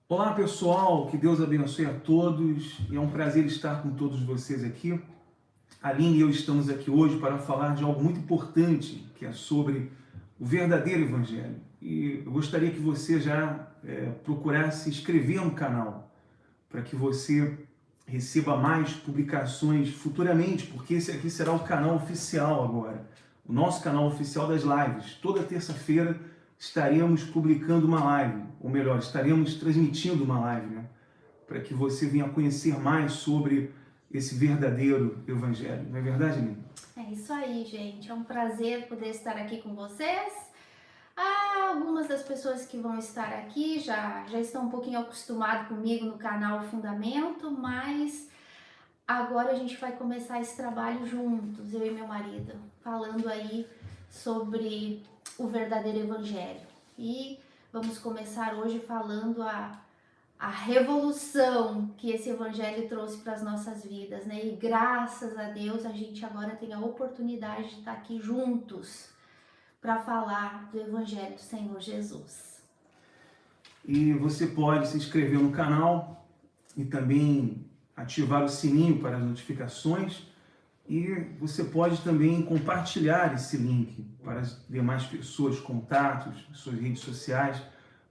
Olá pessoal, que Deus abençoe a todos. É um prazer estar com todos vocês aqui. A Aline e eu estamos aqui hoje para falar de algo muito importante, que é sobre o verdadeiro Evangelho. E eu gostaria que você já procurasse se inscrever no canal, para que você receba mais publicações futuramente, porque esse aqui será o canal oficial agora, o nosso canal oficial das lives. Toda terça-feira estaremos publicando uma live, ou melhor, estaremos transmitindo uma live, né? Para que você venha conhecer mais sobre esse verdadeiro evangelho. Não é verdade, Aline? É isso aí, gente. É um prazer poder estar aqui com vocês. Algumas das pessoas que vão estar aqui já estão um pouquinho acostumadas comigo no canal Fundamento, mas agora a gente vai começar esse trabalho juntos, eu e meu marido, falando aí sobre o verdadeiro evangelho. E vamos começar hoje falando a revolução que esse evangelho trouxe para as nossas vidas, né? E graças a Deus a gente agora tem a oportunidade de estar aqui juntos para falar do evangelho do Senhor Jesus. E você pode se inscrever no canal e também ativar o sininho para as notificações. E você pode também compartilhar esse link para as demais pessoas, contatos, suas redes sociais,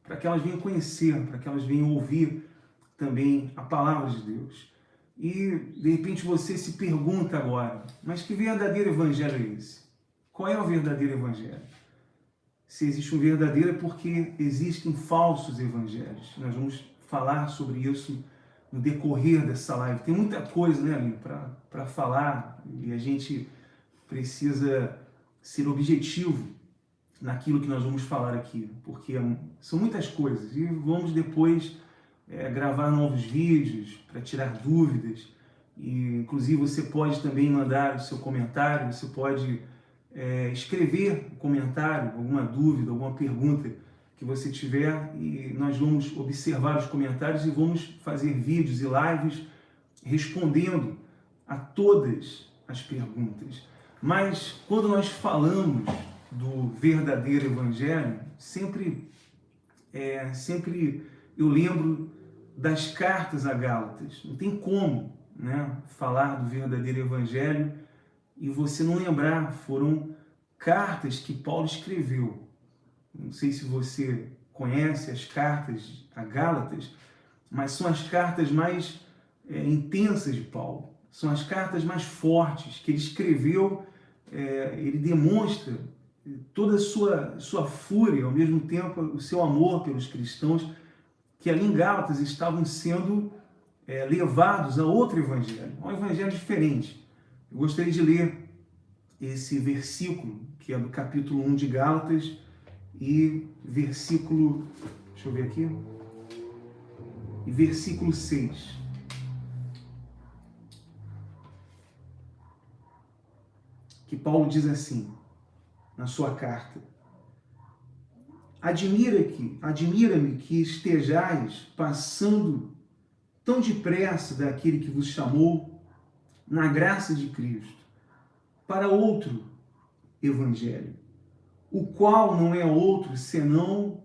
para que elas venham conhecer, para que elas venham ouvir também a palavra de Deus. E, de repente, você se pergunta agora, mas que verdadeiro evangelho é esse? Qual é o verdadeiro evangelho? Se existe um verdadeiro é porque existem falsos evangelhos. Nós vamos falar sobre isso no decorrer dessa live. Tem muita coisa, né, Aline, para falar, e a gente precisa ser objetivo naquilo que nós vamos falar aqui, porque são muitas coisas, e vamos depois gravar novos vídeos para tirar dúvidas, e inclusive você pode também mandar o seu comentário, você pode escrever um comentário, alguma dúvida, alguma pergunta que você tiver, e nós vamos observar os comentários e vamos fazer vídeos e lives respondendo a todas as perguntas. Mas quando nós falamos do verdadeiro evangelho, sempre eu lembro das cartas a Gálatas. Não tem como, né, falar do verdadeiro evangelho e você não lembrar. Foram cartas que Paulo escreveu. Não sei se você conhece as cartas a Gálatas, mas são as cartas mais intensas de Paulo. São as cartas mais fortes que ele escreveu. Ele demonstra toda a sua fúria, ao mesmo tempo o seu amor pelos cristãos, que ali em Gálatas estavam sendo levados a outro evangelho, a um evangelho diferente. Eu gostaria de ler esse versículo, que é do capítulo 1 de Gálatas, e versículo, deixa eu ver aqui, e versículo 6. Que Paulo diz assim, na sua carta: admira-me que estejais passando tão depressa daquele que vos chamou na graça de Cristo para outro evangelho, o qual não é outro senão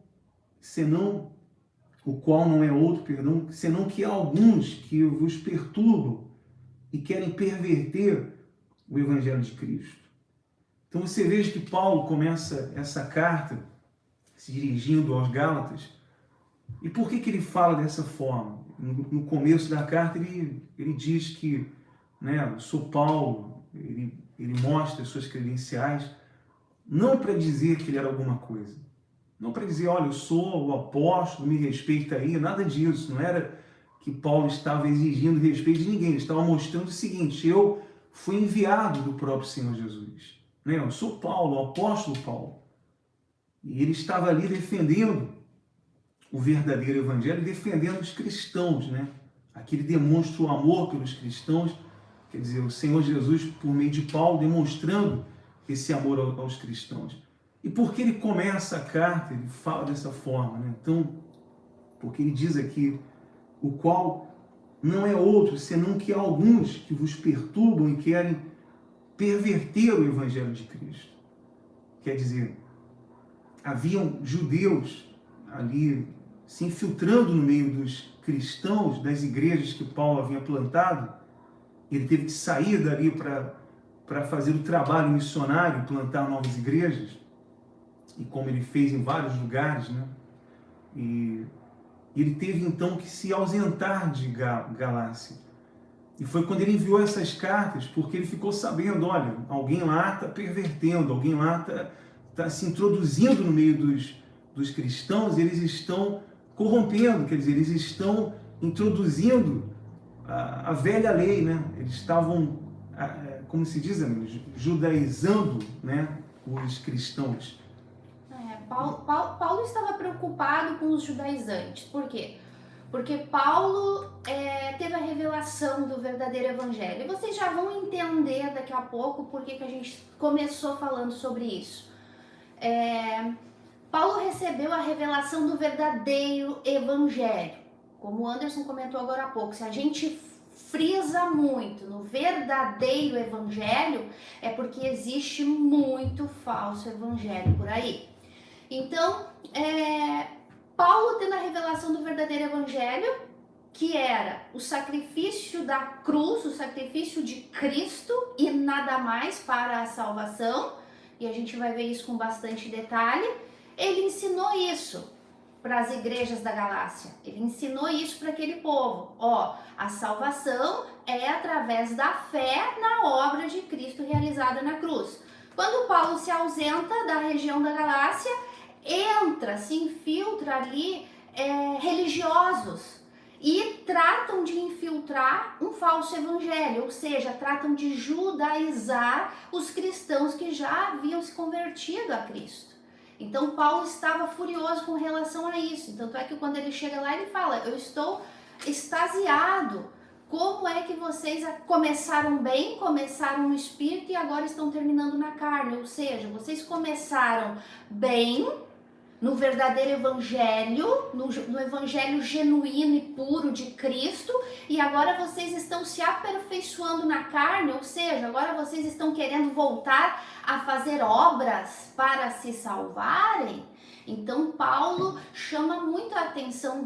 que há alguns que vos perturbam e querem perverter o evangelho de Cristo. Então você veja que Paulo começa essa carta se dirigindo aos Gálatas. E por que ele fala dessa forma? No começo da carta ele diz que, né, eu sou Paulo, ele mostra as suas credenciais, não para dizer que ele era alguma coisa, não para dizer, olha, eu sou o apóstolo, me respeita aí, nada disso. Não era que Paulo estava exigindo respeito de ninguém, ele estava mostrando o seguinte: eu fui enviado do próprio Senhor Jesus. Eu sou Paulo, o apóstolo Paulo. E ele estava ali defendendo o verdadeiro evangelho, defendendo os cristãos, né? Aqui ele demonstra o amor pelos cristãos, quer dizer, o Senhor Jesus, por meio de Paulo, demonstrando esse amor aos cristãos. E por que ele começa a carta, ele fala dessa forma, né? Então, porque ele diz aqui, o qual não é outro, senão que há alguns que vos perturbam e querem perverter o evangelho de Cristo. Quer dizer, haviam judeus ali se infiltrando no meio dos cristãos, das igrejas que Paulo havia plantado. Ele teve que sair dali para fazer o trabalho missionário, plantar novas igrejas, e como ele fez em vários lugares, né? E ele teve então que se ausentar de Galácia. E foi quando ele enviou essas cartas, porque ele ficou sabendo, olha, alguém lá está pervertendo, alguém lá está se introduzindo no meio dos cristãos, eles estão corrompendo, quer dizer, eles estão introduzindo a velha lei, né? Eles estavam, como se diz, amigos, judaizando, né, os cristãos. Paulo estava preocupado com os judaizantes. Por quê? Porque Paulo teve a revelação do verdadeiro evangelho. E vocês já vão entender daqui a pouco por que a gente começou falando sobre isso. Paulo recebeu a revelação do verdadeiro evangelho. Como o Anderson comentou agora há pouco, se a gente frisa muito no verdadeiro evangelho, é porque existe muito falso evangelho por aí. Então, Paulo tendo a revelação do verdadeiro evangelho, que era o sacrifício da cruz, o sacrifício de Cristo e nada mais para a salvação, e a gente vai ver isso com bastante detalhe. Ele ensinou isso para as igrejas da Galácia, ele ensinou isso para aquele povo. A salvação é através da fé na obra de Cristo realizada na cruz. Quando Paulo se ausenta da região da Galácia, se infiltra ali religiosos e tratam de infiltrar um falso evangelho, ou seja, tratam de judaizar os cristãos que já haviam se convertido a Cristo. Então Paulo estava furioso com relação a isso, tanto é que quando ele chega lá ele fala, eu estou extasiado, como é que vocês começaram bem, começaram no Espírito e agora estão terminando na carne, ou seja, vocês começaram bem, no verdadeiro evangelho, no evangelho genuíno e puro de Cristo, e agora vocês estão se aperfeiçoando na carne, ou seja, agora vocês estão querendo voltar a fazer obras para se salvarem. Então Paulo chama muito a atenção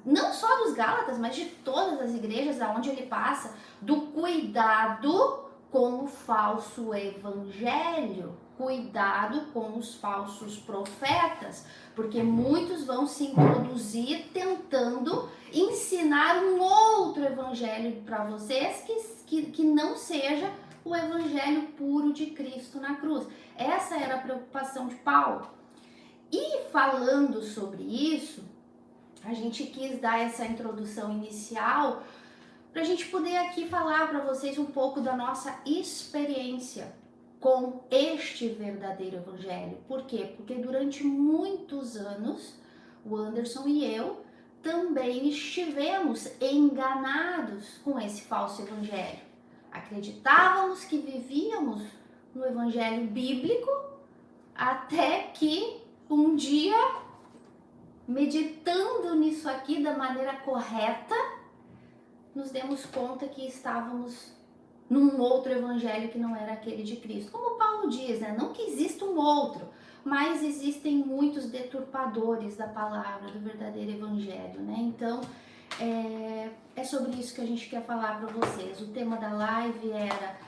não só dos Gálatas, mas de todas as igrejas aonde ele passa, do cuidado com o falso evangelho. Cuidado com os falsos profetas, porque muitos vão se introduzir tentando ensinar um outro evangelho para vocês que não seja o evangelho puro de Cristo na cruz. Essa era a preocupação de Paulo. E falando sobre isso, a gente quis dar essa introdução inicial para a gente poder aqui falar para vocês um pouco da nossa experiência com este verdadeiro evangelho. Por quê? Porque durante muitos anos, o Anderson e eu também estivemos enganados com esse falso evangelho. Acreditávamos que vivíamos no evangelho bíblico, até que um dia, meditando nisso aqui da maneira correta, nos demos conta que estávamos num outro evangelho que não era aquele de Cristo. Como Paulo diz, né? Não que exista um outro, mas existem muitos deturpadores da palavra, do verdadeiro evangelho, né? Então, é sobre isso que a gente quer falar para vocês. O tema da live era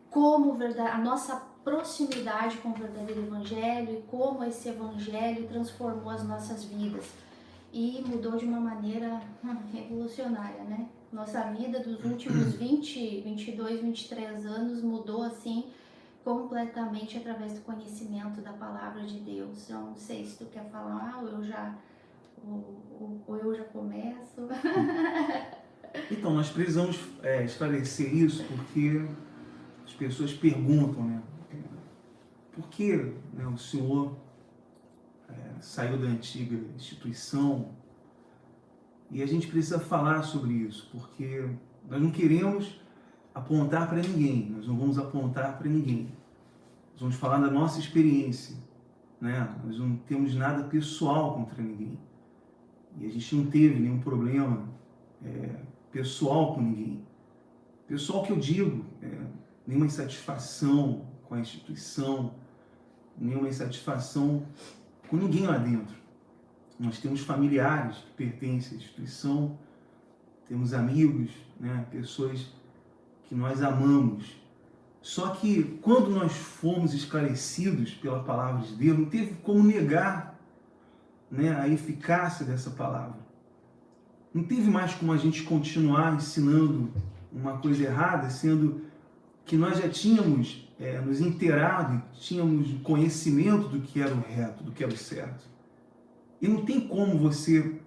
como a nossa proximidade com o verdadeiro evangelho e como esse evangelho transformou as nossas vidas. E mudou de uma maneira revolucionária, né? Nossa vida dos últimos 20, 22, 23 anos mudou assim completamente através do conhecimento da palavra de Deus. Eu não sei se tu quer falar ou eu já começo. Então, nós precisamos esclarecer isso porque as pessoas perguntam, né? Por que, né, o senhor saiu da antiga instituição? E a gente precisa falar sobre isso, porque nós não queremos apontar para ninguém, nós não vamos apontar para ninguém. Nós vamos falar da nossa experiência, né? Nós não temos nada pessoal contra ninguém. E a gente não teve nenhum problema pessoal com ninguém. Pessoal que eu digo, nenhuma insatisfação com a instituição, nenhuma insatisfação com ninguém lá dentro. nós temos familiares que pertencem à instituição, temos amigos, né, pessoas que nós amamos. Só que quando nós fomos esclarecidos pela palavra de Deus, não teve como negar, né, a eficácia dessa palavra. Não teve mais como a gente continuar ensinando uma coisa errada, sendo que nós já tínhamos nos inteirado, tínhamos conhecimento do que era o reto, do que era o certo. E não tem como você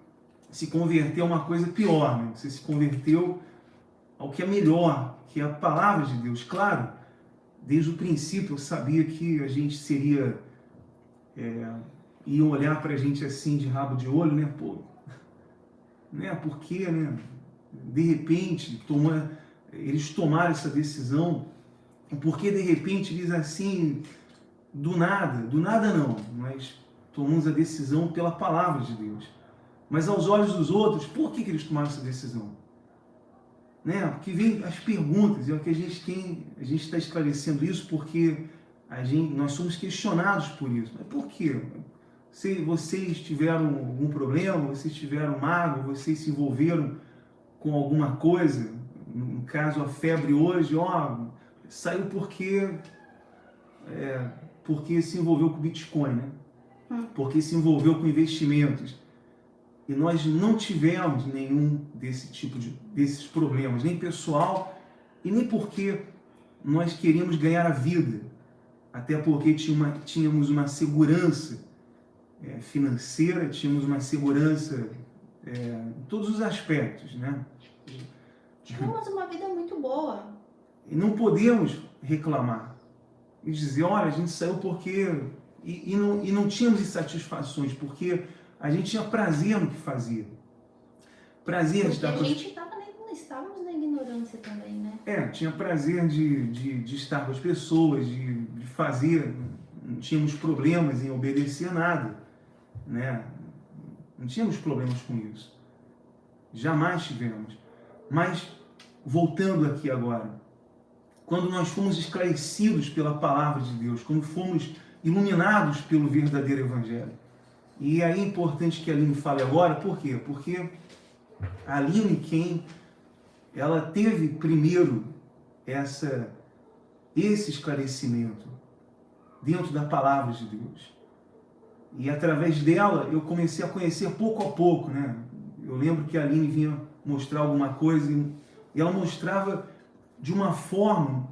se converter a uma coisa pior, né? Você se converteu ao que é melhor, que é a palavra de Deus. Claro, desde o princípio eu sabia que a gente seria... iam olhar pra gente assim de rabo de olho, né? Pô, né? Porque, né? De repente, eles tomaram essa decisão, porque de repente eles assim, do nada não, mas tomamos a decisão pela palavra de Deus. Mas aos olhos dos outros, por que eles tomaram essa decisão? Né? Porque vem as perguntas, e é o que a gente está esclarecendo isso porque nós somos questionados por isso. Mas por quê? Se vocês tiveram algum problema, vocês tiveram mágoa, vocês se envolveram com alguma coisa, no caso a febre hoje, saiu porque se envolveu com Bitcoin, né? Porque se envolveu com investimentos. E nós não tivemos nenhum desses problemas, nem pessoal, e nem porque nós queríamos ganhar a vida, até porque tínhamos uma segurança financeira, tínhamos uma segurança em todos os aspectos, né? Tínhamos uma vida muito boa. E não podemos reclamar e dizer, olha, a gente saiu porque... E não tínhamos insatisfações, porque a gente tinha prazer no que fazia. Prazer de estar... Porque a gente estávamos na ignorância também, né? Tinha prazer de estar com as pessoas, de fazer, não tínhamos problemas em obedecer nada, né? Não tínhamos problemas com isso. Jamais tivemos. Mas, voltando aqui agora, quando nós fomos esclarecidos pela palavra de Deus, quando fomos iluminados pelo verdadeiro Evangelho, e aí é importante que a Aline fale agora, por quê? Porque a Aline, ela teve primeiro esse esclarecimento dentro da palavra de Deus. E através dela eu comecei a conhecer pouco a pouco, né? Eu lembro que a Aline vinha mostrar alguma coisa e ela mostrava de uma forma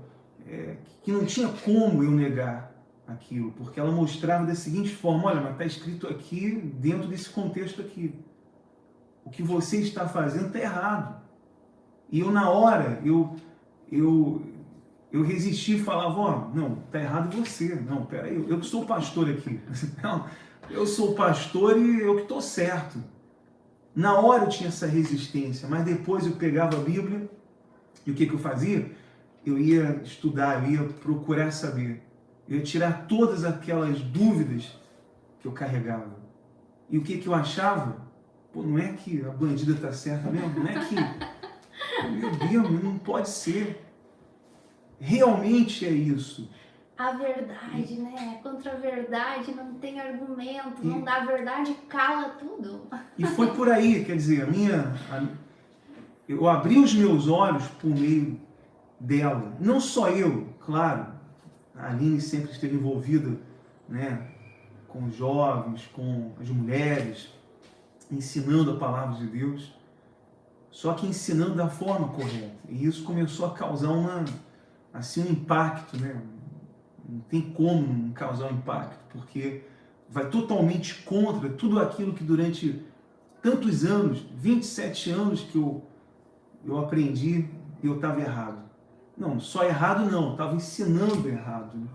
que não tinha como eu negar aquilo, porque ela mostrava da seguinte forma, olha, mas está escrito aqui, dentro desse contexto aqui, o que você está fazendo está errado. E eu, na hora, eu resisti e falava, não, está errado você, não, peraí, eu que sou o pastor aqui, não, eu sou o pastor e eu que estou certo. Na hora eu tinha essa resistência, mas depois eu pegava a Bíblia e o que eu fazia? Eu ia estudar, eu ia procurar saber. Eu ia tirar todas aquelas dúvidas que eu carregava. E o que eu achava? Pô, não é que a bandida está certa mesmo? Não é que... Meu Deus, não pode ser. Realmente é isso. A verdade, né? Contra a verdade não tem argumento, não dá a verdade, cala tudo. E foi por aí, quer dizer, eu abri os meus olhos por meio dela. Não só eu, claro. A Aline sempre esteve envolvida, né, com os jovens, com as mulheres, ensinando a palavra de Deus, só que ensinando da forma correta. E isso começou a causar um impacto, né? Não tem como não causar um impacto, porque vai totalmente contra tudo aquilo que durante tantos anos, 27 anos que eu aprendi e eu estava errado. Não, só errado não, eu estava ensinando errado. Né?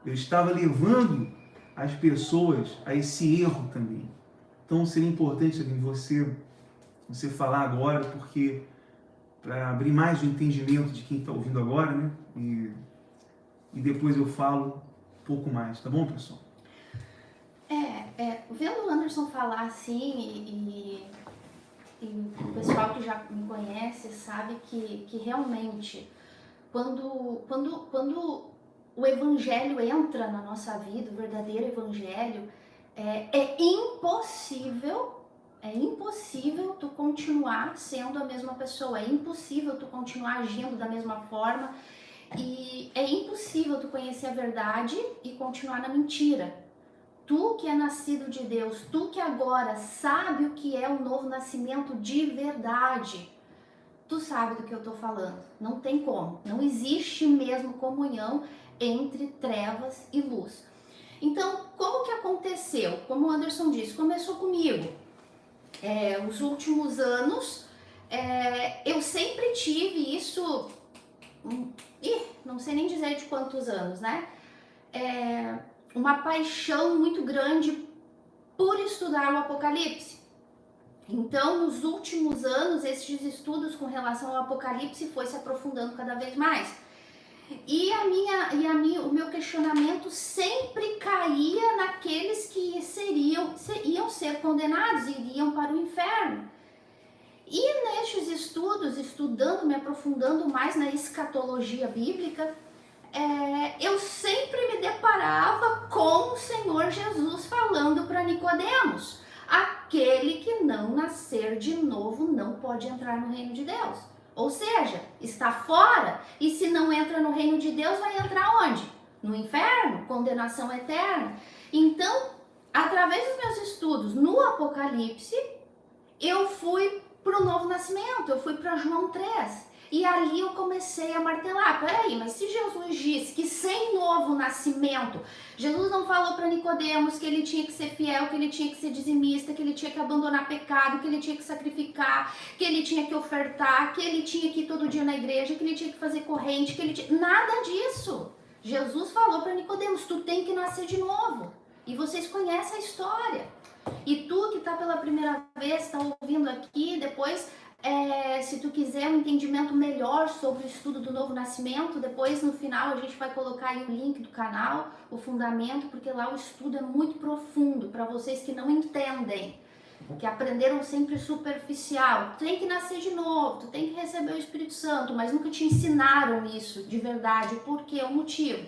Eu estava levando as pessoas a esse erro também. Então seria importante você falar agora, porque para abrir mais o entendimento de quem está ouvindo agora, né? E depois eu falo um pouco mais, tá bom, pessoal? Vendo o Anderson falar assim, e o pessoal que já me conhece sabe que realmente, quando o Evangelho entra na nossa vida, o verdadeiro Evangelho, É impossível tu continuar sendo a mesma pessoa, é impossível tu continuar agindo da mesma forma, e é impossível tu conhecer a verdade e continuar na mentira. Tu que é nascido de Deus, tu que agora sabe o que é o novo nascimento de verdade, tu sabe do que eu tô falando. Não tem como, não existe mesmo comunhão entre trevas e luz. Então, como que aconteceu? Como o Anderson disse, começou comigo. Os últimos anos, eu sempre tive isso, não sei nem dizer de quantos anos, né? Uma paixão muito grande por estudar o Apocalipse. Então, nos últimos anos, esses estudos com relação ao Apocalipse foi se aprofundando cada vez mais. E o meu questionamento sempre caía naqueles que iam ser condenados, iriam para o inferno. E nestes estudos, estudando, me aprofundando mais na escatologia bíblica, eu sempre me deparava com o Senhor Jesus falando para Nicodemos: aquele que não nascer de novo não pode entrar no reino de Deus. Ou seja, está fora, e se não entra no reino de Deus, vai entrar onde? No inferno, condenação eterna. Então, através dos meus estudos no Apocalipse, eu fui para o novo nascimento, eu fui para João 3. E ali eu comecei a martelar, peraí, mas se Jesus disse que sem novo nascimento, Jesus não falou para Nicodemos que ele tinha que ser fiel, que ele tinha que ser dizimista, que ele tinha que abandonar pecado, que ele tinha que sacrificar, que ele tinha que ofertar, que ele tinha que ir todo dia na igreja, que ele tinha que fazer corrente, que ele tinha... Nada disso. Jesus falou para Nicodemos, tu tem que nascer de novo. E vocês conhecem a história. E tu que está pela primeira vez, está ouvindo aqui, depois... se tu quiser um entendimento melhor sobre o estudo do novo nascimento, depois no final a gente vai colocar aí o link do canal, o fundamento, porque lá o estudo é muito profundo para vocês que não entendem, que aprenderam sempre superficial. Tu tem que nascer de novo, tu tem que receber o Espírito Santo, mas nunca te ensinaram isso de verdade, o porquê, o motivo.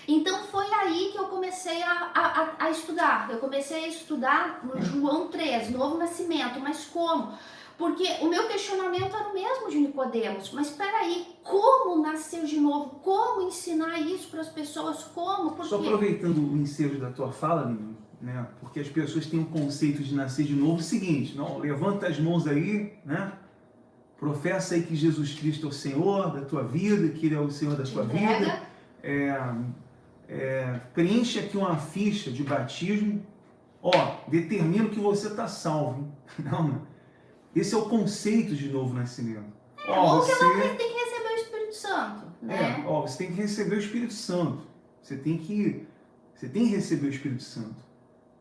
Então foi aí que eu comecei a estudar. Eu comecei a estudar no João 3, novo nascimento, mas como? Porque o meu questionamento era o mesmo de Nicodemos, mas espera aí, como nascer de novo? Como ensinar isso para as pessoas? Como? Por quê? Só aproveitando o ensejo da tua fala, Nino, né? Porque as pessoas têm um conceito de nascer de novo o seguinte: não, levanta as mãos aí, né? Professa aí que Jesus Cristo é o Senhor da tua vida, que Ele é o Senhor da tua vida. Preenche aqui uma ficha de batismo. Determino que você está salvo. Não. Esse é o conceito de novo nascimento. Ou que você tem que receber o Espírito Santo, né? Você tem que receber o Espírito Santo. Você tem que receber o Espírito Santo.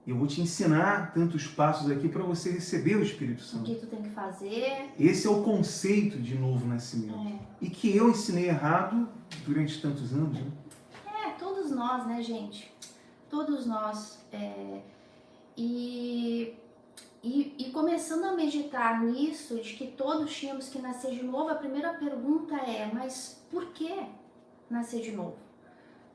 E eu vou te ensinar tantos passos aqui para você receber o Espírito Santo. O que tu tem que fazer. Esse é o conceito de novo nascimento. E que eu ensinei errado durante tantos anos. Né? Todos nós, né, gente? Todos nós. E começando a meditar nisso, de que todos tínhamos que nascer de novo, a primeira pergunta é, mas por que nascer de novo?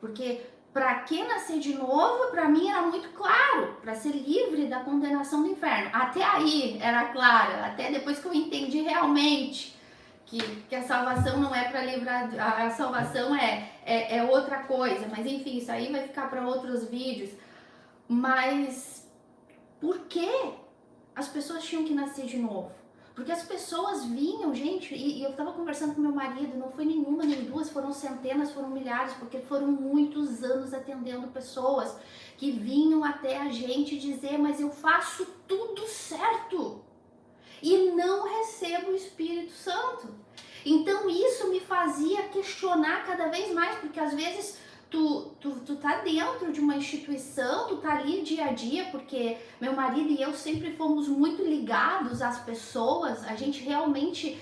Porque para que nascer de novo, para mim era muito claro, para ser livre da condenação do inferno. Até aí era claro, até depois que eu entendi realmente que a salvação não é para livrar, a salvação é outra coisa, mas enfim, isso aí vai ficar para outros vídeos. Mas por que as pessoas tinham que nascer de novo? Porque as pessoas vinham, gente, e eu estava conversando com meu marido, não foi nenhuma nem duas, foram centenas, foram milhares, porque foram muitos anos atendendo pessoas que vinham até a gente dizer, mas eu faço tudo certo e não recebo o Espírito Santo. Então isso me fazia questionar cada vez mais, porque às vezes tu tá dentro de uma instituição, tu tá ali dia a dia, porque meu marido e eu sempre fomos muito ligados às pessoas, a gente realmente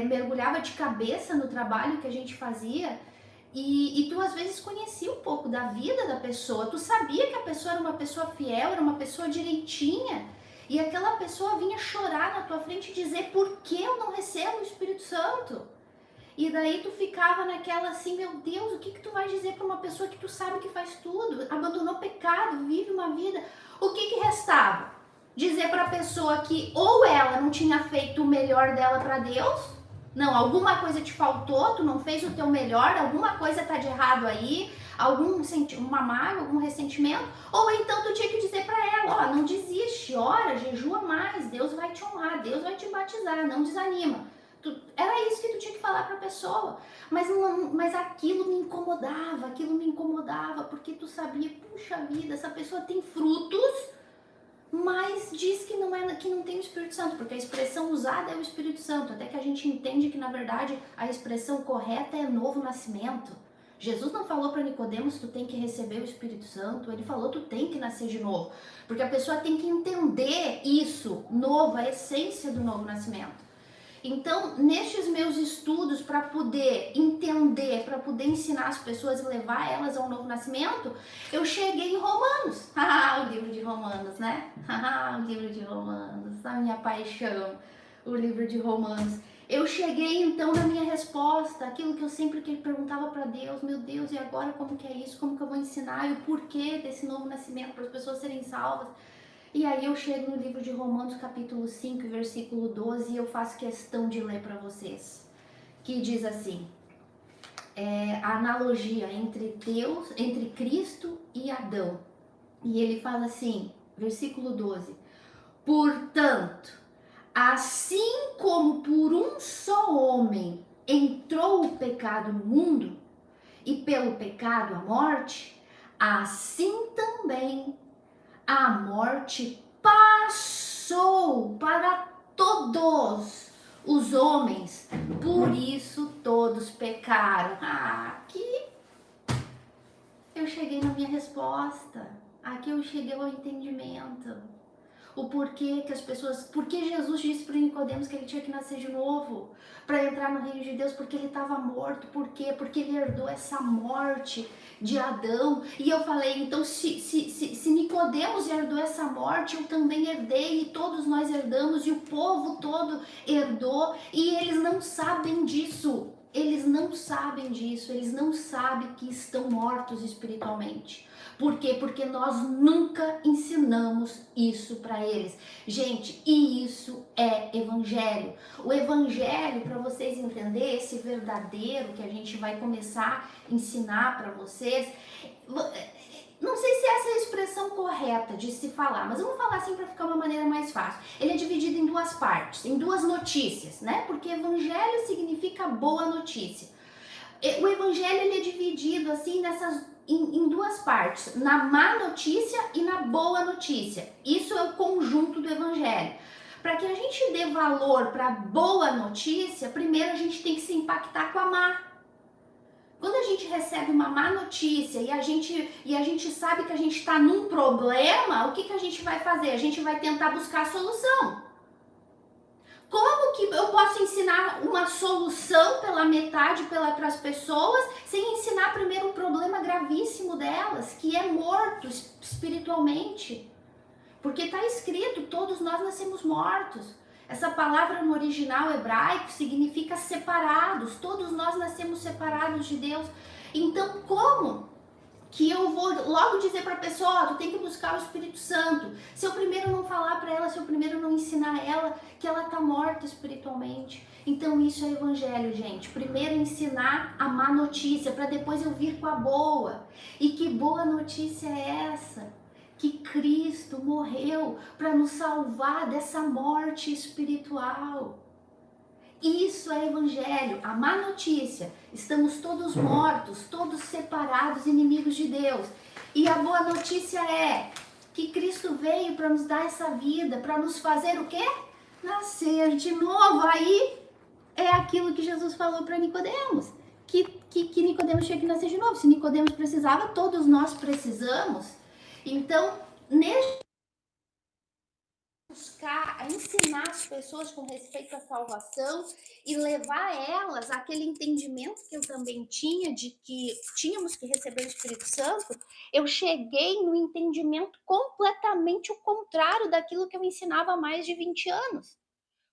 mergulhava de cabeça no trabalho que a gente fazia, e tu às vezes conhecia um pouco da vida da pessoa, tu sabia que a pessoa era uma pessoa fiel, era uma pessoa direitinha, e aquela pessoa vinha chorar na tua frente e dizer, por que eu não recebo o Espírito Santo? E daí tu ficava naquela assim, meu Deus, o que que tu vai dizer para uma pessoa que tu sabe que faz tudo, abandonou o pecado, vive uma vida? O que que restava? Dizer para a pessoa que ou ela não tinha feito o melhor dela para Deus, não, alguma coisa te faltou, tu não fez o teu melhor, alguma coisa tá de errado aí, uma mágoa, algum ressentimento, ou então tu tinha que dizer para ela, ó, não desiste, ora, jejua mais, Deus vai te honrar, Deus vai te batizar, não desanima. Era isso que tu tinha que falar para a pessoa, mas aquilo me incomodava, porque tu sabia, puxa vida, essa pessoa tem frutos, mas diz que não tem o Espírito Santo, porque a expressão usada é o Espírito Santo, até que a gente entende que na verdade a expressão correta é novo nascimento. Jesus não falou para Nicodemos tu tem que receber o Espírito Santo, ele falou tu tem que nascer de novo, porque a pessoa tem que entender isso, novo, a essência do novo nascimento. Então, nestes meus estudos para poder entender, para poder ensinar as pessoas e levar elas ao novo nascimento, eu cheguei em Romanos. O livro de Romanos, né? O livro de Romanos, a minha paixão, o livro de Romanos. Eu cheguei então na minha resposta, aquilo que eu sempre perguntava para Deus, meu Deus, e agora como que é isso? Como que eu vou ensinar? E o porquê desse novo nascimento para as pessoas serem salvas? E aí eu chego no livro de Romanos, capítulo 5, versículo 12, e eu faço questão de ler para vocês. Que diz assim, a analogia entre Deus, entre Cristo e Adão. E ele fala assim, versículo 12, portanto, assim como por um só homem entrou o pecado no mundo, e pelo pecado a morte, assim também a morte passou para todos os homens, por isso todos pecaram. Aqui eu cheguei na minha resposta, aqui eu cheguei ao entendimento. O porquê que as pessoas, porque Jesus disse para Nicodemos que ele tinha que nascer de novo para entrar no reino de Deus, porque ele estava morto. Por quê? Porque ele herdou essa morte de Adão. E eu falei, então se Nicodemos herdou essa morte, eu também herdei, e todos nós herdamos, e o povo todo herdou, e eles não sabem disso. Eles não sabem disso, eles não sabem que estão mortos espiritualmente. Por quê? Porque nós nunca ensinamos isso para eles. Gente, e isso é evangelho. O evangelho, para vocês entenderem, esse verdadeiro que a gente vai começar a ensinar para vocês, não sei se essa é a expressão correta de se falar, mas vamos falar assim para ficar uma maneira mais fácil. Ele é dividido em duas partes, em duas notícias, né? Porque evangelho significa boa notícia. O evangelho ele é dividido assim em duas partes, na má notícia e na boa notícia. Isso é o conjunto do evangelho. Para que a gente dê valor para a boa notícia, primeiro a gente tem que se impactar com a má. Quando a gente recebe uma má notícia e a gente sabe que a gente está num problema, o que a gente vai fazer? A gente vai tentar buscar a solução. Como que eu posso ensinar uma solução pela metade para as pessoas sem ensinar primeiro um problema gravíssimo delas, que é morto espiritualmente? Porque está escrito, todos nós nascemos mortos. Essa palavra no original hebraico significa separados. Todos nós nascemos separados de Deus. Então, como que eu vou logo dizer para a pessoa, tu tem que buscar o Espírito Santo? Se eu primeiro não falar para ela, se eu primeiro não ensinar ela que ela está morta espiritualmente. Então isso é evangelho, gente. Primeiro ensinar a má notícia, para depois eu vir com a boa. E que boa notícia é essa? Que Cristo morreu para nos salvar dessa morte espiritual. Isso é evangelho, a má notícia. Estamos todos mortos, todos separados, inimigos de Deus. E a boa notícia é que Cristo veio para nos dar essa vida, para nos fazer o quê? Nascer de novo. Aí é aquilo que Jesus falou para Nicodemos, que Nicodemos tinha que nascer de novo. Se Nicodemos precisava, todos nós precisamos. Então, buscar ensinar as pessoas com respeito à salvação e levar elas àquele entendimento que eu também tinha de que tínhamos que receber o Espírito Santo, eu cheguei no entendimento completamente o contrário daquilo que eu ensinava há mais de 20 anos.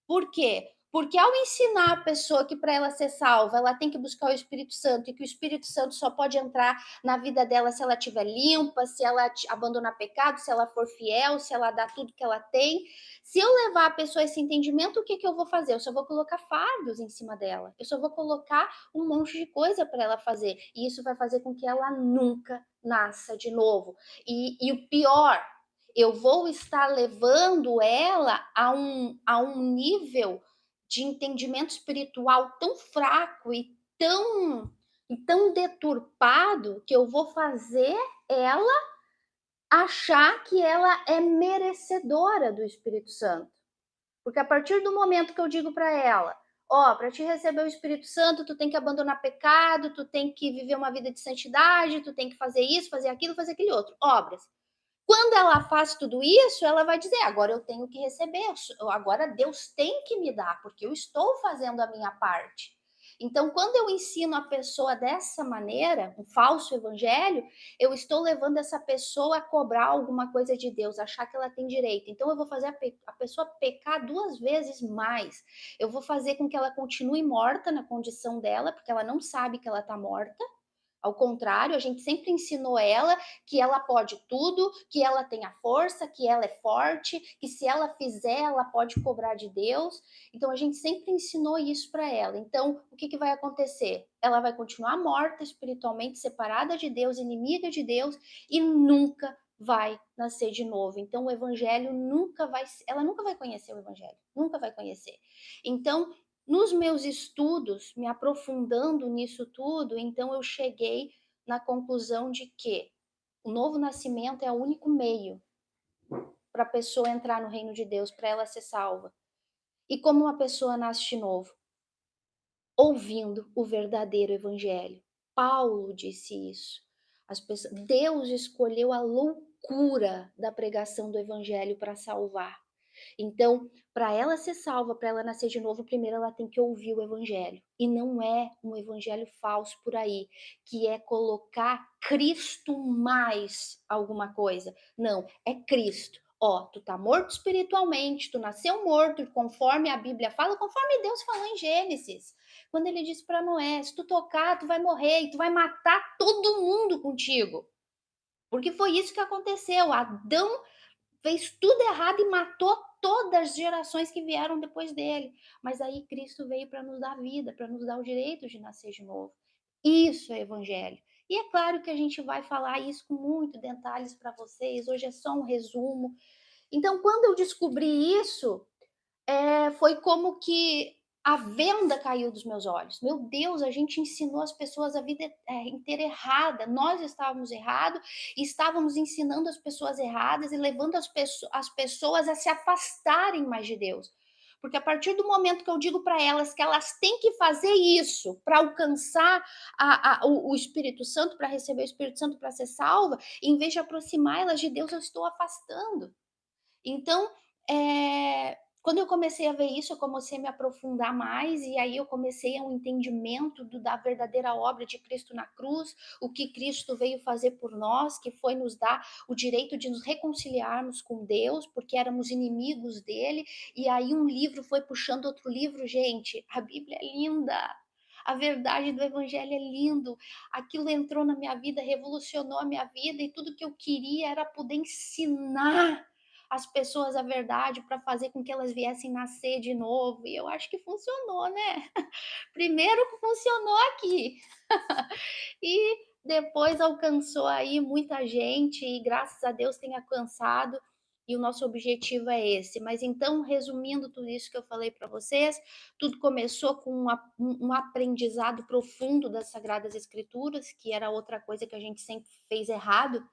Por quê? Porque ao ensinar a pessoa que para ela ser salva, ela tem que buscar o Espírito Santo e que o Espírito Santo só pode entrar na vida dela se ela estiver limpa, se ela abandonar pecado, se ela for fiel, se ela dar tudo que ela tem. Se eu levar a pessoa a esse entendimento, o que, que eu vou fazer? Eu só vou colocar fardos em cima dela. Eu só vou colocar um monte de coisa para ela fazer. E isso vai fazer com que ela nunca nasça de novo. E o pior, eu vou estar levando ela a um nível de entendimento espiritual tão fraco e tão deturpado que eu vou fazer ela achar que ela é merecedora do Espírito Santo. Porque a partir do momento que eu digo para ela, ó, para te receber o Espírito Santo, tu tem que abandonar pecado, tu tem que viver uma vida de santidade, tu tem que fazer isso, fazer aquilo, fazer aquele outro, obras. Quando ela faz tudo isso, ela vai dizer: agora eu tenho que receber, agora Deus tem que me dar, porque eu estou fazendo a minha parte. Então, quando eu ensino a pessoa dessa maneira, um falso evangelho, eu estou levando essa pessoa a cobrar alguma coisa de Deus, achar que ela tem direito. Então, eu vou fazer a pessoa pecar 2 vezes mais. Eu vou fazer com que ela continue morta na condição dela, porque ela não sabe que ela está morta. Ao contrário, a gente sempre ensinou ela que ela pode tudo, que ela tem a força, que ela é forte, que se ela fizer, ela pode cobrar de Deus. Então, a gente sempre ensinou isso para ela. Então, o que, que vai acontecer? Ela vai continuar morta espiritualmente, separada de Deus, inimiga de Deus e nunca vai nascer de novo. Então, o evangelho ela nunca vai conhecer o evangelho, nunca vai conhecer. Então, nos meus estudos, me aprofundando nisso tudo, então eu cheguei na conclusão de que o novo nascimento é o único meio para a pessoa entrar no reino de Deus, para ela ser salva. E como uma pessoa nasce de novo? Ouvindo o verdadeiro evangelho. Paulo disse isso. Deus escolheu a loucura da pregação do evangelho para salvar. Então, para ela ser salva, para ela nascer de novo, primeiro ela tem que ouvir o evangelho. E não é um evangelho falso por aí, que é colocar Cristo mais alguma coisa. Não, é Cristo. Ó, tu tá morto espiritualmente, tu nasceu morto, conforme a Bíblia fala, conforme Deus falou em Gênesis. Quando ele disse para Noé, se tu tocar, tu vai morrer e tu vai matar todo mundo contigo. Porque foi isso que aconteceu. Adão fez tudo errado e matou todas as gerações que vieram depois dele. Mas aí Cristo veio para nos dar vida, para nos dar o direito de nascer de novo. Isso é evangelho. E é claro que a gente vai falar isso com muito detalhes para vocês. Hoje é só um resumo. Então, quando eu descobri isso, foi como que a venda caiu dos meus olhos. Meu Deus, a gente ensinou as pessoas a vida inteira errada. Nós estávamos errados e estávamos ensinando as pessoas erradas e levando as pessoas a se afastarem mais de Deus. Porque a partir do momento que eu digo para elas que elas têm que fazer isso para alcançar o Espírito Santo, para receber o Espírito Santo, para ser salva, em vez de aproximar elas de Deus, eu estou afastando. Então, quando eu comecei a ver isso, eu comecei a me aprofundar mais, e aí eu comecei a um entendimento da verdadeira obra de Cristo na cruz, o que Cristo veio fazer por nós, que foi nos dar o direito de nos reconciliarmos com Deus, porque éramos inimigos dele, e aí um livro foi puxando outro livro, gente, a Bíblia é linda. A verdade do evangelho é lindo. Aquilo entrou na minha vida, revolucionou a minha vida, e tudo que eu queria era poder ensinar as pessoas a verdade para fazer com que elas viessem nascer de novo. E eu acho que funcionou, né? Primeiro que funcionou aqui. E depois alcançou aí muita gente e graças a Deus tem alcançado. E o nosso objetivo é esse. Mas então, resumindo tudo isso que eu falei para vocês, tudo começou com um aprendizado profundo das Sagradas Escrituras, que era outra coisa que a gente sempre fez errado,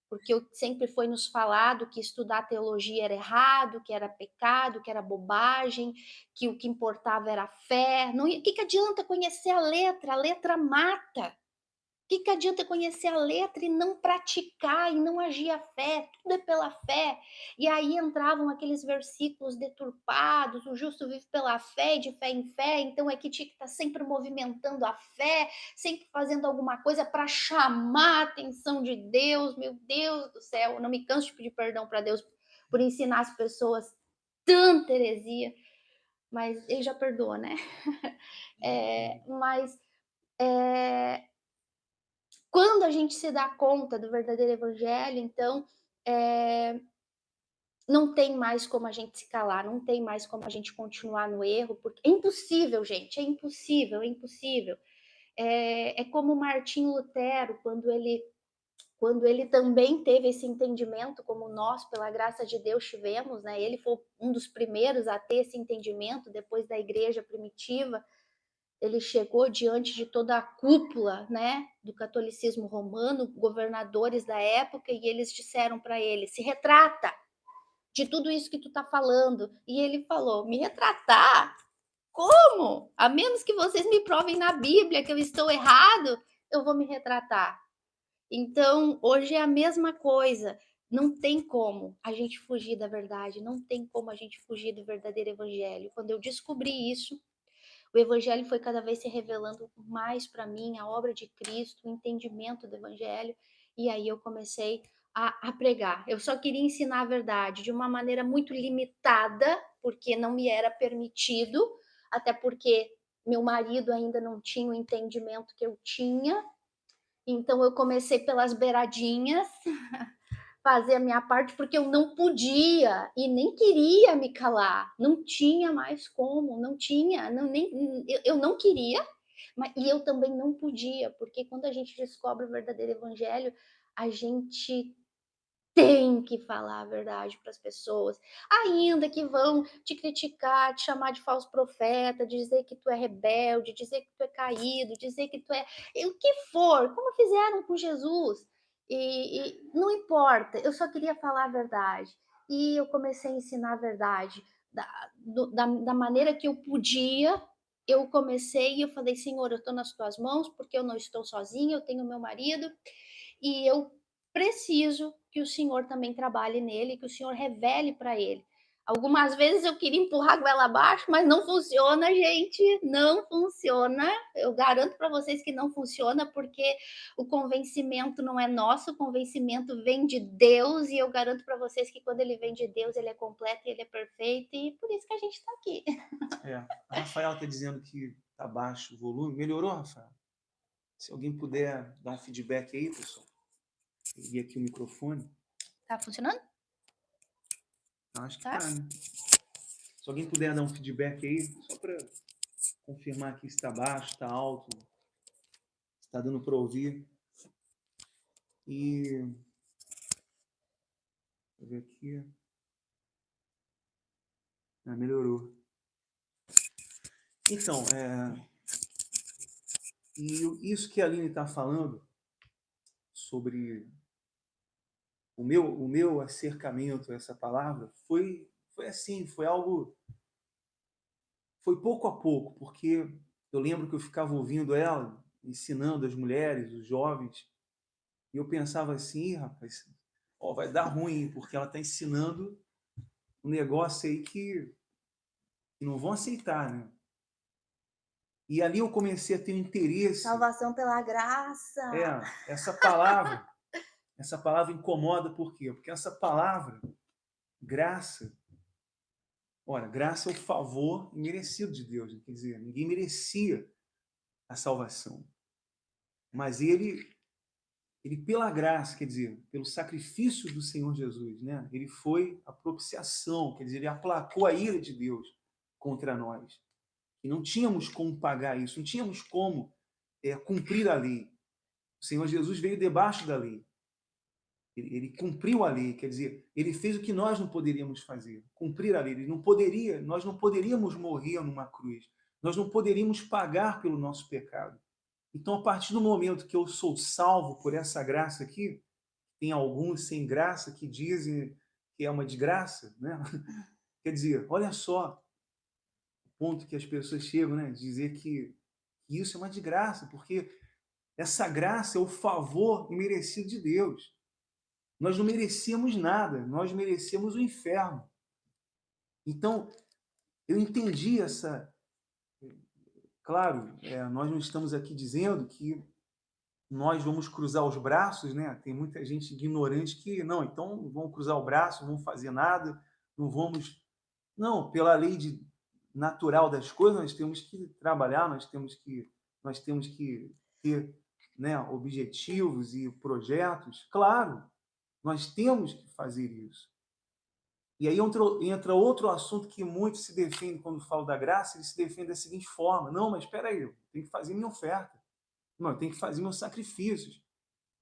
porque sempre foi nos falado que estudar teologia era errado, que era pecado, que era bobagem, que o que importava era a fé. O que adianta conhecer a letra? A letra mata. O que adianta conhecer a letra e não praticar e não agir a fé? Tudo é pela fé. E aí entravam aqueles versículos deturpados, o justo vive pela fé e de fé em fé, então é que tinha que estar sempre movimentando a fé, sempre fazendo alguma coisa para chamar a atenção de Deus. Meu Deus do céu, eu não me canso de pedir perdão para Deus por ensinar as pessoas tanta heresia. mas ele já perdoou, né. Mas, eh, quando a gente se dá conta do verdadeiro evangelho, então, eh, não tem mais como a gente se calar, não tem mais como a gente continuar no erro, porque é impossível, gente, é impossível, é impossível. É como Martim Lutero, quando ele também teve esse entendimento, como nós, pela graça de Deus, tivemos, né? Ele foi um dos primeiros a ter esse entendimento depois da igreja primitiva. Ele chegou diante de toda a cúpula, né, do catolicismo romano, governadores da época, e eles disseram para ele: se retrata de tudo isso que tu tá falando. E ele falou: me retratar? Como? A menos que vocês me provem na Bíblia que eu estou errado, eu vou me retratar. Então, hoje é a mesma coisa. Não tem como a gente fugir da verdade, não tem como a gente fugir do verdadeiro evangelho. Quando eu descobri isso, o evangelho foi cada vez se revelando mais para mim, a obra de Cristo, o entendimento do evangelho, e aí eu comecei a pregar. Eu só queria ensinar a verdade de uma maneira muito limitada, porque não me era permitido, até porque meu marido ainda não tinha o entendimento que eu tinha, então eu comecei pelas beiradinhas, fazer a minha parte, porque eu não podia e nem queria me calar. Não tinha mais como, não tinha, não, nem, eu não queria, mas, e eu também não podia, porque quando a gente descobre o verdadeiro evangelho, a gente tem que falar a verdade para as pessoas, ainda que vão te criticar, te chamar de falso profeta, dizer que tu é rebelde, dizer que tu é caído, dizer que tu é o que for, como fizeram com Jesus. E não importa, eu só queria falar a verdade. E eu comecei a ensinar a verdade da maneira que eu podia. Eu comecei e eu falei: Senhor, eu estou nas tuas mãos, porque eu não estou sozinha, eu tenho meu marido, e eu preciso que o Senhor também trabalhe nele, que o Senhor revele para ele. Algumas vezes eu queria empurrar a goela abaixo, mas não funciona, gente, não funciona. Eu garanto para vocês que não funciona, porque o convencimento não é nosso, o convencimento vem de Deus, e eu garanto para vocês que quando ele vem de Deus, ele é completo e ele é perfeito, e por isso que a gente está aqui. A Rafaela está dizendo que está baixo o volume. Melhorou, Rafaela? Se alguém puder dar um feedback aí, pessoal. E aqui o microfone. Tá funcionando? Acho que tá, né? Se alguém puder dar um feedback aí, só para confirmar aqui se está baixo, está alto, se está dando para ouvir. E... Deixa eu ver aqui. Melhorou. Então, e isso que a Aline está falando sobre o meu acercamento a essa palavra foi assim, foi algo, foi pouco a pouco, porque eu lembro que eu ficava ouvindo ela, ensinando as mulheres, os jovens, e eu pensava assim: rapaz, ó, vai dar ruim, porque ela está ensinando um negócio aí que não vão aceitar, né? E ali eu comecei a ter um interesse. Salvação pela graça. Essa palavra incomoda por quê? Porque essa palavra, graça, ora, graça é o favor merecido de Deus, quer dizer, ninguém merecia a salvação. Mas ele pela graça, quer dizer, pelo sacrifício do Senhor Jesus, né? Ele foi a propiciação, quer dizer, ele aplacou a ira de Deus contra nós. E não tínhamos como pagar isso, não tínhamos como cumprir a lei. O Senhor Jesus veio debaixo da lei. Ele cumpriu a lei, quer dizer, ele fez o que nós não poderíamos fazer, cumprir a lei. Nós não poderíamos morrer numa cruz, nós não poderíamos pagar pelo nosso pecado. Então, a partir do momento que eu sou salvo por essa graça aqui, tem alguns sem graça que dizem que é uma desgraça, né? Quer dizer, olha só o ponto que as pessoas chegam, né? Dizer que isso é uma desgraça, porque essa graça é o favor imerecido de Deus. Nós não merecíamos nada, nós merecemos o inferno. Então, eu entendi essa... Claro, nós não estamos aqui dizendo que nós vamos cruzar os braços, né? Tem muita gente ignorante que, não, então vamos cruzar o braço, não vamos fazer nada, não vamos... Não, pela lei natural das coisas, nós temos que trabalhar, nós temos que ter, né, objetivos e projetos. Claro, nós temos que fazer isso. E aí entra outro assunto que muitos se defendem quando falam da graça, eles se defendem da seguinte forma: não, mas espera aí, eu tenho que fazer minha oferta. Não, eu tenho que fazer meus sacrifícios.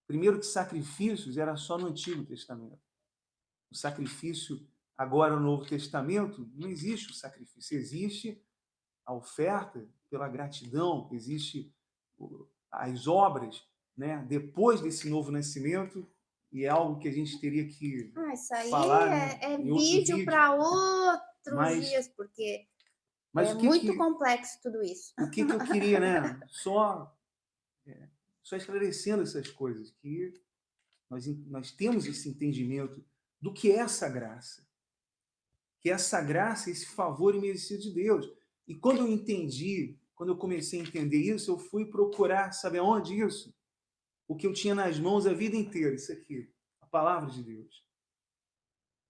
Primeiro que sacrifícios era só no Antigo Testamento. O sacrifício agora no Novo Testamento, não existe o sacrifício, existe a oferta pela gratidão, existe as obras, né? Depois desse novo nascimento, e é algo que a gente teria que Isso aí falar, né, é em outro vídeo vídeo. para outros Mas, dias, porque mas é muito complexo tudo isso. o que eu queria, né? Só esclarecendo essas coisas, que nós temos esse entendimento do que é essa graça. Que essa graça, esse favor imerecido de Deus. E quando eu entendi, quando eu comecei a entender isso, eu fui procurar, sabe aonde isso? O que eu tinha nas mãos a vida inteira, isso aqui, a palavra de Deus.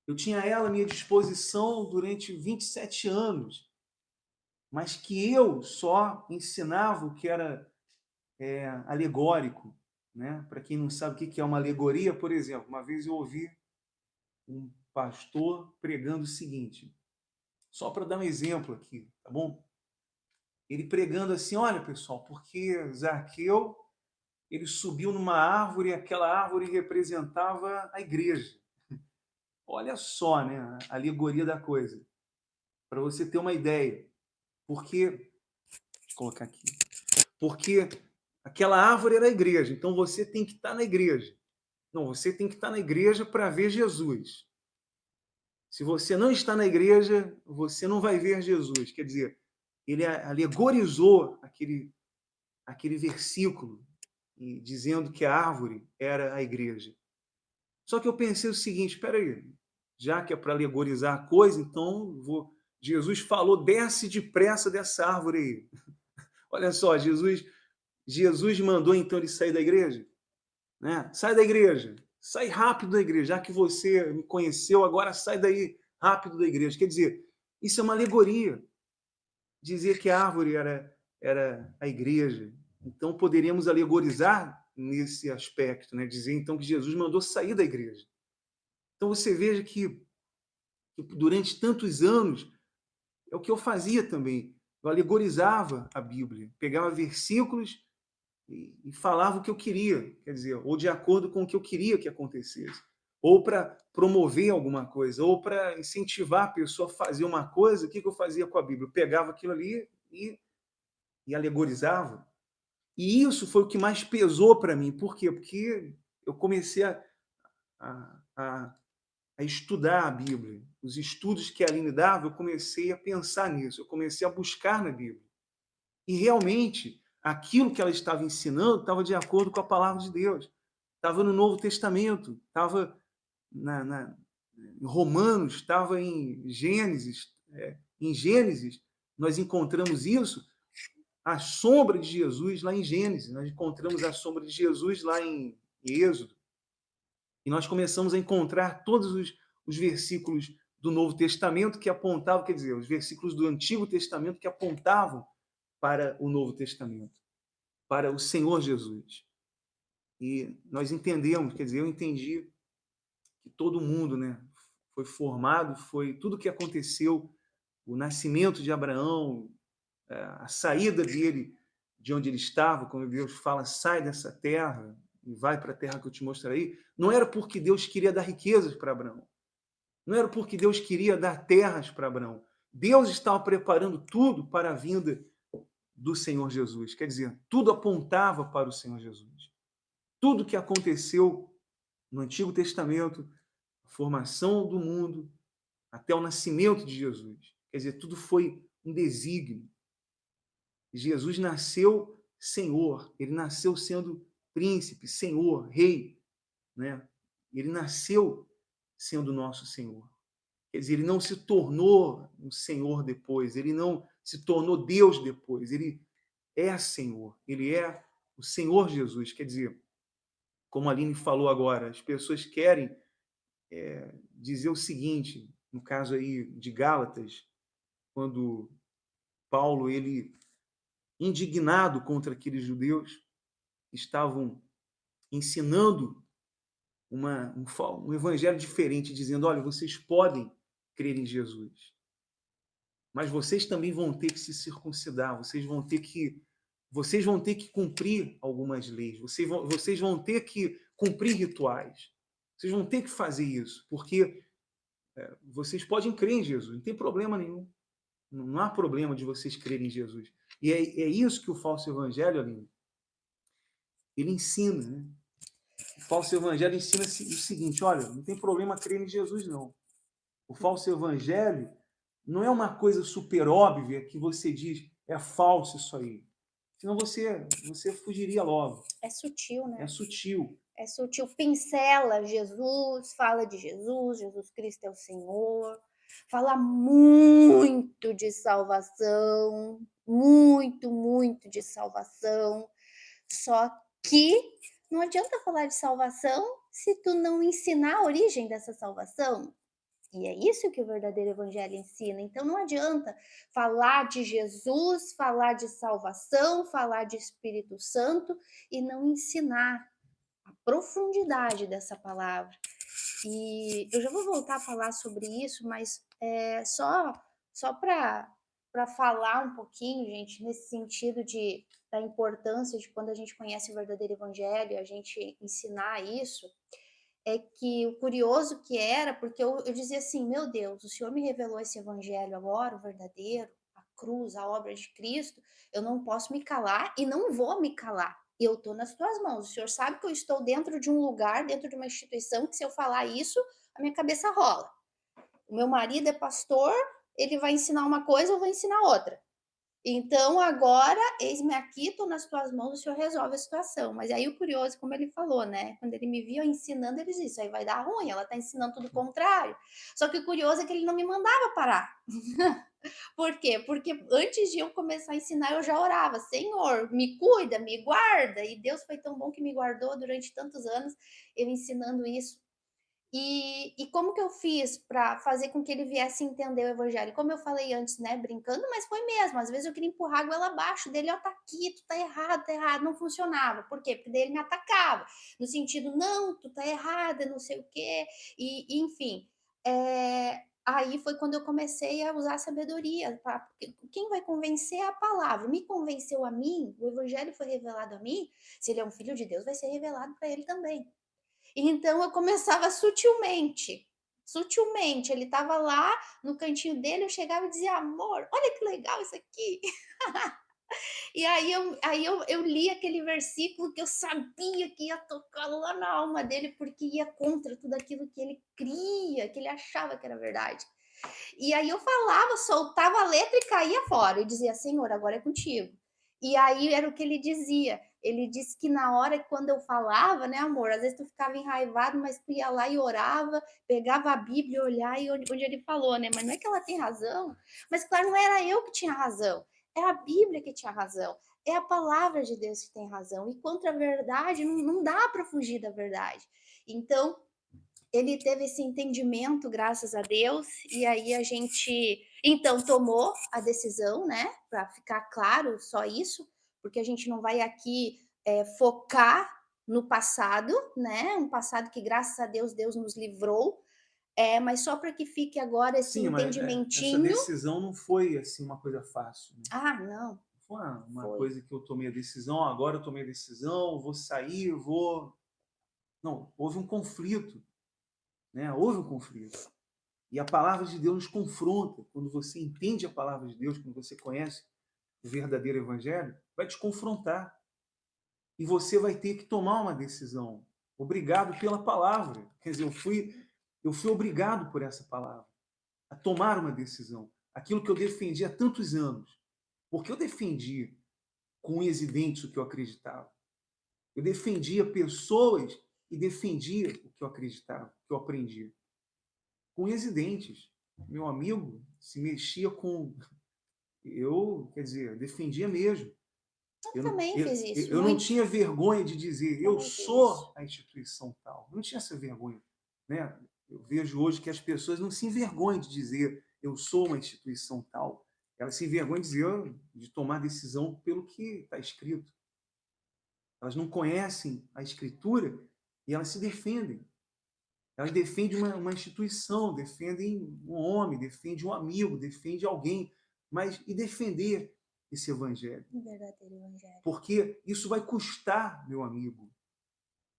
Eu tinha ela à minha disposição durante 27 anos, mas que eu só ensinava o que era alegórico. Né? Para quem não sabe o que é uma alegoria, por exemplo, uma vez eu ouvi um pastor pregando o seguinte, só para dar um exemplo aqui, tá bom? Ele pregando assim, olha pessoal, porque Zaqueu, ele subiu numa árvore e aquela árvore representava a igreja. Olha só, né, a alegoria da coisa. Para você ter uma ideia. Porque, deixa eu colocar aqui. Porque aquela árvore era a igreja, então você tem que estar na igreja. Não, você tem que estar na igreja para ver Jesus. Se você não está na igreja, você não vai ver Jesus. Quer dizer, ele alegorizou aquele versículo, dizendo que a árvore era a igreja. Só que eu pensei o seguinte, espera aí, já que é para alegorizar a coisa, então Jesus falou, desce depressa dessa árvore aí. Olha só, Jesus mandou então ele sair da igreja, né? Sai da igreja, sai rápido da igreja, já que você me conheceu, agora sai daí rápido da igreja. Quer dizer, isso é uma alegoria, dizer que a árvore era a igreja. Então poderíamos alegorizar nesse aspecto, né? Dizer então que Jesus mandou sair da igreja. Então você veja que durante tantos anos é o que eu fazia também. Eu alegorizava a Bíblia, pegava versículos e falava o que eu queria, quer dizer, ou de acordo com o que eu queria que acontecesse, ou para promover alguma coisa, ou para incentivar a pessoa a fazer uma coisa. O que eu fazia com a Bíblia? Eu pegava aquilo ali e alegorizava. E isso foi o que mais pesou para mim. Por quê? Porque eu comecei a estudar a Bíblia. Os estudos que a Aline dava, eu comecei a pensar nisso, eu comecei a buscar na Bíblia. E realmente, aquilo que ela estava ensinando estava de acordo com a palavra de Deus. Estava no Novo Testamento, estava em Romanos, estava em Gênesis. Em Gênesis, nós encontramos isso, a sombra de Jesus lá em Gênesis, nós encontramos a sombra de Jesus lá em Êxodo. E nós começamos a encontrar todos os versículos do Novo Testamento que apontavam, quer dizer, os versículos do Antigo Testamento que apontavam para o Novo Testamento, para o Senhor Jesus. E nós entendemos, quer dizer, eu entendi que todo mundo, né, foi formado, foi tudo que aconteceu, o nascimento de Abraão, a saída dele de onde ele estava, quando Deus fala, sai dessa terra e vai para a terra que eu te mostrarei, não era porque Deus queria dar riquezas para Abraão, não era porque Deus queria dar terras para Abraão. Deus estava preparando tudo para a vinda do Senhor Jesus. Quer dizer, tudo apontava para o Senhor Jesus. Tudo que aconteceu no Antigo Testamento, a formação do mundo, até o nascimento de Jesus. Quer dizer, tudo foi um desígnio. Jesus nasceu Senhor, ele nasceu sendo príncipe, Senhor, rei, né? Ele nasceu sendo nosso Senhor. Quer dizer, ele não se tornou um Senhor depois, ele não se tornou Deus depois, ele é Senhor, ele é o Senhor Jesus. Quer dizer, como a Aline falou agora, as pessoas querem dizer o seguinte, no caso aí de Gálatas, quando Paulo, ele, indignado contra aqueles judeus que estavam ensinando um evangelho diferente, dizendo: olha, vocês podem crer em Jesus, mas vocês também vão ter que se circuncidar, vocês vão ter que cumprir algumas leis, vocês vão ter que cumprir rituais, vocês vão ter que fazer isso, porque vocês podem crer em Jesus, não tem problema nenhum. Não há problema de vocês crerem em Jesus. E é isso que o falso evangelho, Aline, ele ensina, né? O falso evangelho ensina o seguinte: olha, não tem problema crer em Jesus, não. O falso evangelho não é uma coisa super óbvia que você diz, é falso isso aí. Senão você fugiria logo. É sutil, né? É sutil. É sutil, pincela Jesus, fala de Jesus, Jesus Cristo é o Senhor, fala muito de salvação, muito, muito de salvação, só que não adianta falar de salvação se tu não ensinar a origem dessa salvação. E é isso que o verdadeiro evangelho ensina. Então não adianta falar de Jesus, falar de salvação, falar de Espírito Santo e não ensinar a profundidade dessa palavra. E eu já vou voltar a falar sobre isso, mas só para falar um pouquinho, gente, nesse sentido da importância de quando a gente conhece o verdadeiro evangelho, a gente ensinar isso, é que o curioso que era, porque eu dizia assim, meu Deus, o Senhor me revelou esse evangelho agora, o verdadeiro, a cruz, a obra de Cristo, eu não posso me calar e não vou me calar. Eu estou nas tuas mãos. O Senhor sabe que eu estou dentro de um lugar, dentro de uma instituição, que se eu falar isso, a minha cabeça rola. O meu marido é pastor, ele vai ensinar uma coisa, eu vou ensinar outra. Então, agora, eis-me aqui, estou nas tuas mãos, o Senhor resolve a situação. Mas aí o curioso, como ele falou, né? Quando ele me via ensinando, ele disse, isso aí vai dar ruim, ela está ensinando tudo o contrário. Só que o curioso é que ele não me mandava parar. Por quê? Porque antes de eu começar a ensinar, eu já orava, Senhor, me cuida, me guarda. E Deus foi tão bom que me guardou durante tantos anos, eu ensinando isso. E como que eu fiz para fazer com que ele viesse entender o evangelho? Como eu falei antes, né, brincando, mas foi mesmo. Às vezes eu queria empurrar a goela abaixo dele, ó, tá aqui, tu tá errado, não funcionava. Por quê? Porque daí ele me atacava, no sentido, não, tu tá errada, não sei o quê. Enfim, aí foi quando eu comecei a usar a sabedoria, porque quem vai convencer é a palavra. Me convenceu a mim, o evangelho foi revelado a mim, se ele é um filho de Deus, vai ser revelado para ele também. Então eu começava sutilmente, sutilmente. Ele estava lá no cantinho dele, eu chegava e dizia: amor, olha que legal isso aqui. E aí eu li aquele versículo que eu sabia que ia tocar lá na alma dele, porque ia contra tudo aquilo que ele cria, que ele achava que era verdade. E aí eu falava, soltava a letra e caía fora. E dizia, Senhor, agora é contigo. E aí era o que ele dizia. Ele disse que na hora, quando eu falava, né, amor, às vezes tu ficava enraivado, mas tu ia lá e orava, pegava a Bíblia e olhar, e onde ele falou, né? Mas não é que ela tem razão. Mas claro, não era eu que tinha razão. É a Bíblia que tinha razão. É a palavra de Deus que tem razão. E contra a verdade, não dá para fugir da verdade. Então, ele teve esse entendimento, graças a Deus, e aí a gente, então, tomou a decisão, né, para ficar claro só isso, porque a gente não vai aqui focar no passado, né, um passado que, graças a Deus, Deus nos livrou, mas só para que fique agora esse Sim, mas essa entendimentinho. decisão não foi assim uma coisa fácil, né? Ah, não, Foi uma foi. coisa que eu tomei a decisão, agora eu tomei a decisão, vou sair, vou... Não, houve um conflito, né? Houve um conflito. E a palavra de Deus nos confronta. Quando você entende a palavra de Deus, quando você conhece o verdadeiro evangelho, vai te confrontar. E você vai ter que tomar uma decisão. Obrigado pela palavra. Quer dizer, eu fui obrigado por essa palavra a tomar uma decisão. Aquilo que eu defendi há tantos anos. Porque eu defendi com unhas e dentes o que eu acreditava. Eu defendia pessoas e defendia o que eu acreditava, o que eu aprendia. Com unhas e dentes. Meu amigo se mexia com... Eu, quer dizer, defendia mesmo. Eu também fiz isso. Eu não tinha vergonha de dizer, eu sou isso. a instituição tal. Eu não tinha essa vergonha. Né? Eu vejo hoje que as pessoas não se envergonham de dizer, eu sou uma instituição tal. Elas se envergonham de tomar decisão pelo que está escrito. Elas não conhecem a Escritura e elas se defendem. Elas defendem uma instituição, defendem um homem, defendem um amigo, defendem alguém. Mas e defender esse evangelho? O verdadeiro evangelho. Porque isso vai custar, meu amigo,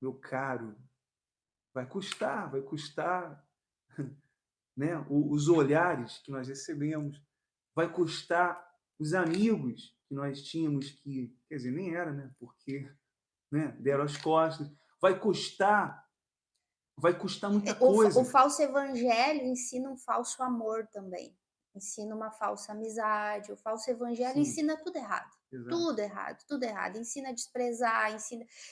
meu caro. Vai custar, né? Os olhares que nós recebemos. Vai custar os amigos que nós tínhamos que... Quer dizer, nem era, né? Porque, né, deram as costas. Vai custar muita coisa. O falso evangelho ensina um falso amor também. Ensina uma falsa amizade. O falso evangelho ensina tudo errado. Exato. Tudo errado, tudo errado. Ensina a desprezar,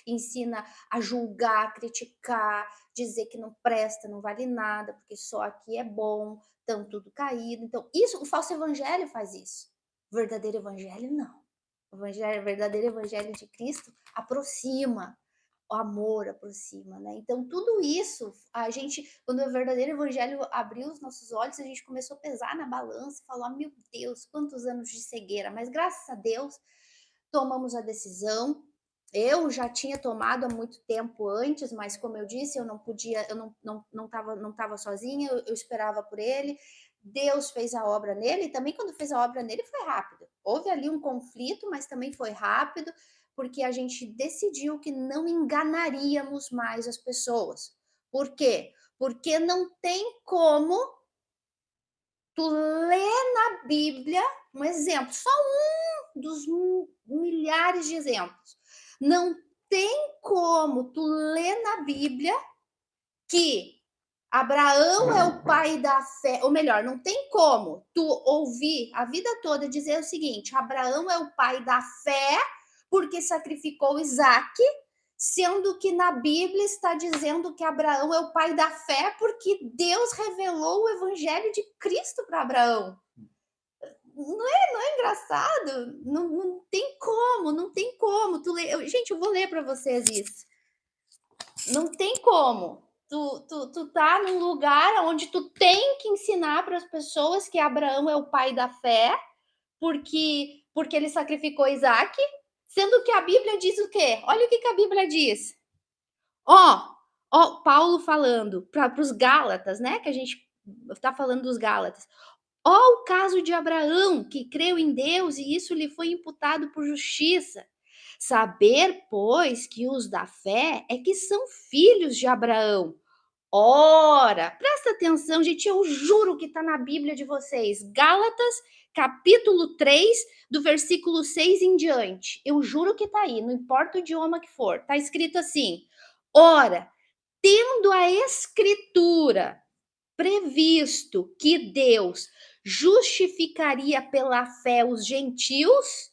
ensina a julgar, a criticar, dizer que não presta, não vale nada, porque só aqui é bom, estão tudo caído. Então, isso, o falso evangelho faz isso. O verdadeiro evangelho, não. O verdadeiro evangelho de Cristo aproxima. O amor aproxima, né? Então, tudo isso, a gente, quando o verdadeiro evangelho abriu os nossos olhos, a gente começou a pesar na balança e falar, meu Deus, quantos anos de cegueira. Mas, graças a Deus, tomamos a decisão. Eu já tinha tomado há muito tempo antes, mas, como eu disse, eu não podia, eu não tava sozinha, eu esperava por ele. Deus fez a obra nele, e também quando fez a obra nele foi rápido. Houve ali um conflito, mas também foi rápido, porque a gente decidiu que não enganaríamos mais as pessoas. Por quê? Porque não tem como tu ler na Bíblia, um exemplo, só um dos milhares de exemplos. Não tem como tu ler na Bíblia que Abraão é o pai da fé, ou melhor, não tem como tu ouvir a vida toda dizer o seguinte, Abraão é o pai da fé porque sacrificou Isaac, sendo que na Bíblia está dizendo que Abraão é o pai da fé porque Deus revelou o evangelho de Cristo para Abraão. Não é engraçado? Não tem como. Gente, eu vou ler para vocês isso. Não tem como. Tu tá num lugar onde tu tem que ensinar para as pessoas que Abraão é o pai da fé, porque ele sacrificou Isaac, sendo que a Bíblia diz o quê? Olha o que a Bíblia diz. Ó, Paulo falando para os Gálatas, né? Que a gente está falando dos Gálatas. Ó o caso de Abraão, que creu em Deus e isso lhe foi imputado por justiça. Saber, pois, que os da fé é que são filhos de Abraão. Ora, presta atenção, gente, eu juro que está na Bíblia de vocês. Gálatas, capítulo 3, do versículo 6 em diante. Eu juro que está aí, não importa o idioma que for. Está escrito assim, ora, tendo a Escritura previsto que Deus justificaria pela fé os gentios,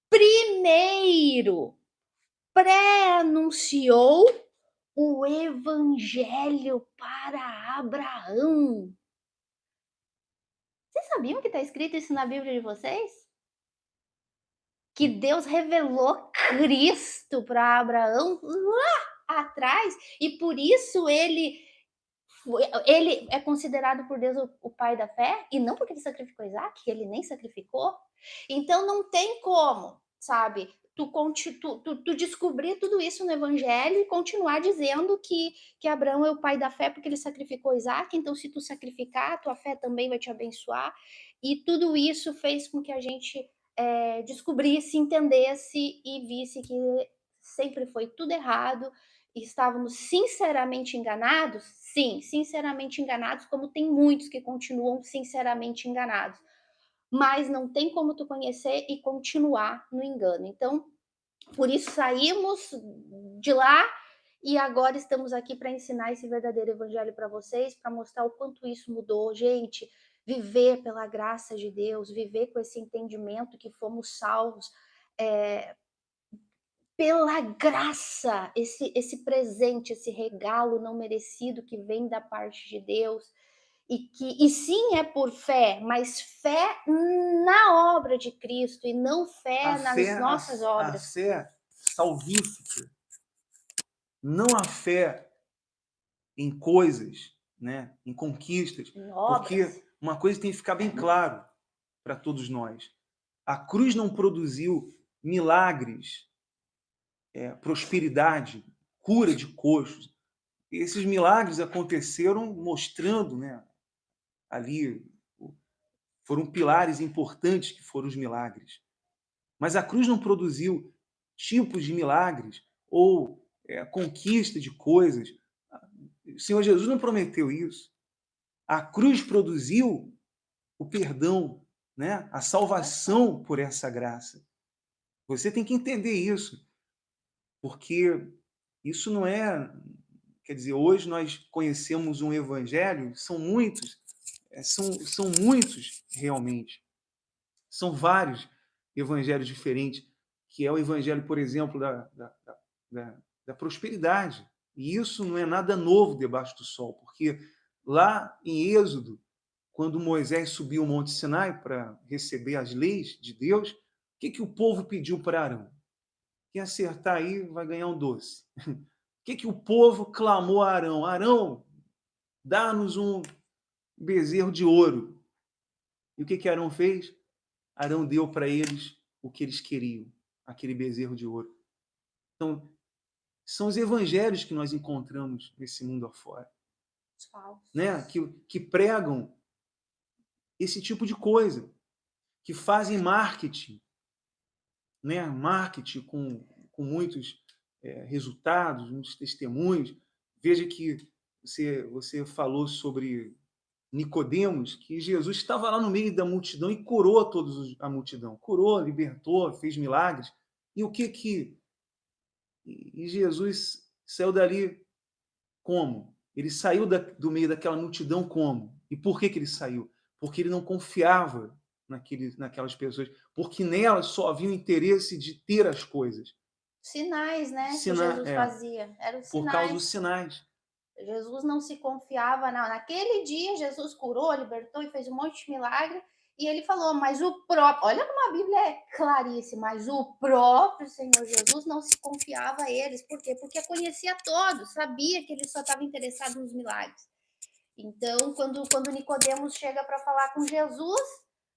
primeiro pré-anunciou o evangelho para Abraão. Vocês sabiam que está escrito isso na Bíblia de vocês? Que Deus revelou Cristo para Abraão lá atrás e por isso ele é considerado por Deus o pai da fé e não porque ele sacrificou Isaac, que ele nem sacrificou. Então não tem como, sabe? Tu descobrir tudo isso no evangelho e continuar dizendo que Abraão é o pai da fé porque ele sacrificou Isaac, então se tu sacrificar, a tua fé também vai te abençoar. E tudo isso fez com que a gente descobrisse, entendesse e visse que sempre foi tudo errado e estávamos sinceramente enganados. Sim, sinceramente enganados, como tem muitos que continuam sinceramente enganados. Mas não tem como tu conhecer e continuar no engano. Então, por isso saímos de lá e agora estamos aqui para ensinar esse verdadeiro evangelho para vocês, para mostrar o quanto isso mudou. Gente, viver pela graça de Deus, viver com esse entendimento que fomos salvos, pela graça, esse presente, esse regalo não merecido que vem da parte de Deus. E sim é por fé, mas fé na obra de Cristo e não fé nas nossas obras. A fé salvífica, não a fé em coisas, né, em conquistas, porque uma coisa tem que ficar bem claro, para todos nós. A cruz não produziu milagres, prosperidade, cura de coxos. Esses milagres aconteceram mostrando, né, ali, foram pilares importantes que foram os milagres. Mas a cruz não produziu tipos de milagres ou conquista de coisas. O Senhor Jesus não prometeu isso. A cruz produziu o perdão, né? A salvação por essa graça. Você tem que entender isso, porque isso não é... Quer dizer, hoje nós conhecemos um evangelho, são muitos realmente. São vários evangelhos diferentes, que é o evangelho, por exemplo, da prosperidade. E isso não é nada novo debaixo do sol, porque lá em Êxodo, quando Moisés subiu o Monte Sinai para receber as leis de Deus, o que o povo pediu para Arão? Quem acertar aí vai ganhar um doce. O que o povo clamou a Arão? Arão, dá-nos um bezerro de ouro. E o que Arão fez? Arão deu para eles o que eles queriam, aquele bezerro de ouro. Então, são os evangelhos que nós encontramos nesse mundo afora, né? Que pregam esse tipo de coisa, que fazem marketing, né? Marketing com muitos resultados, muitos testemunhos. Veja que você falou sobre Nicodemos, que Jesus estava lá no meio da multidão e curou a multidão. Curou, libertou, fez milagres. E o que... E Jesus saiu dali como? Ele saiu do meio daquela multidão como? E por que ele saiu? Porque ele não confiava naquelas pessoas, porque nelas só havia o interesse de ter as coisas. Sinais, né? Que Jesus fazia. Eram sinais. Por causa dos sinais. Jesus não se confiava, não. Naquele dia, Jesus curou, libertou e fez um monte de milagre. E ele falou, mas o próprio... Olha como a Bíblia é claríssima. Mas o próprio Senhor Jesus não se confiava a eles. Por quê? Porque conhecia todos. Sabia que ele só estava interessado nos milagres. Então, quando Nicodemos chega para falar com Jesus...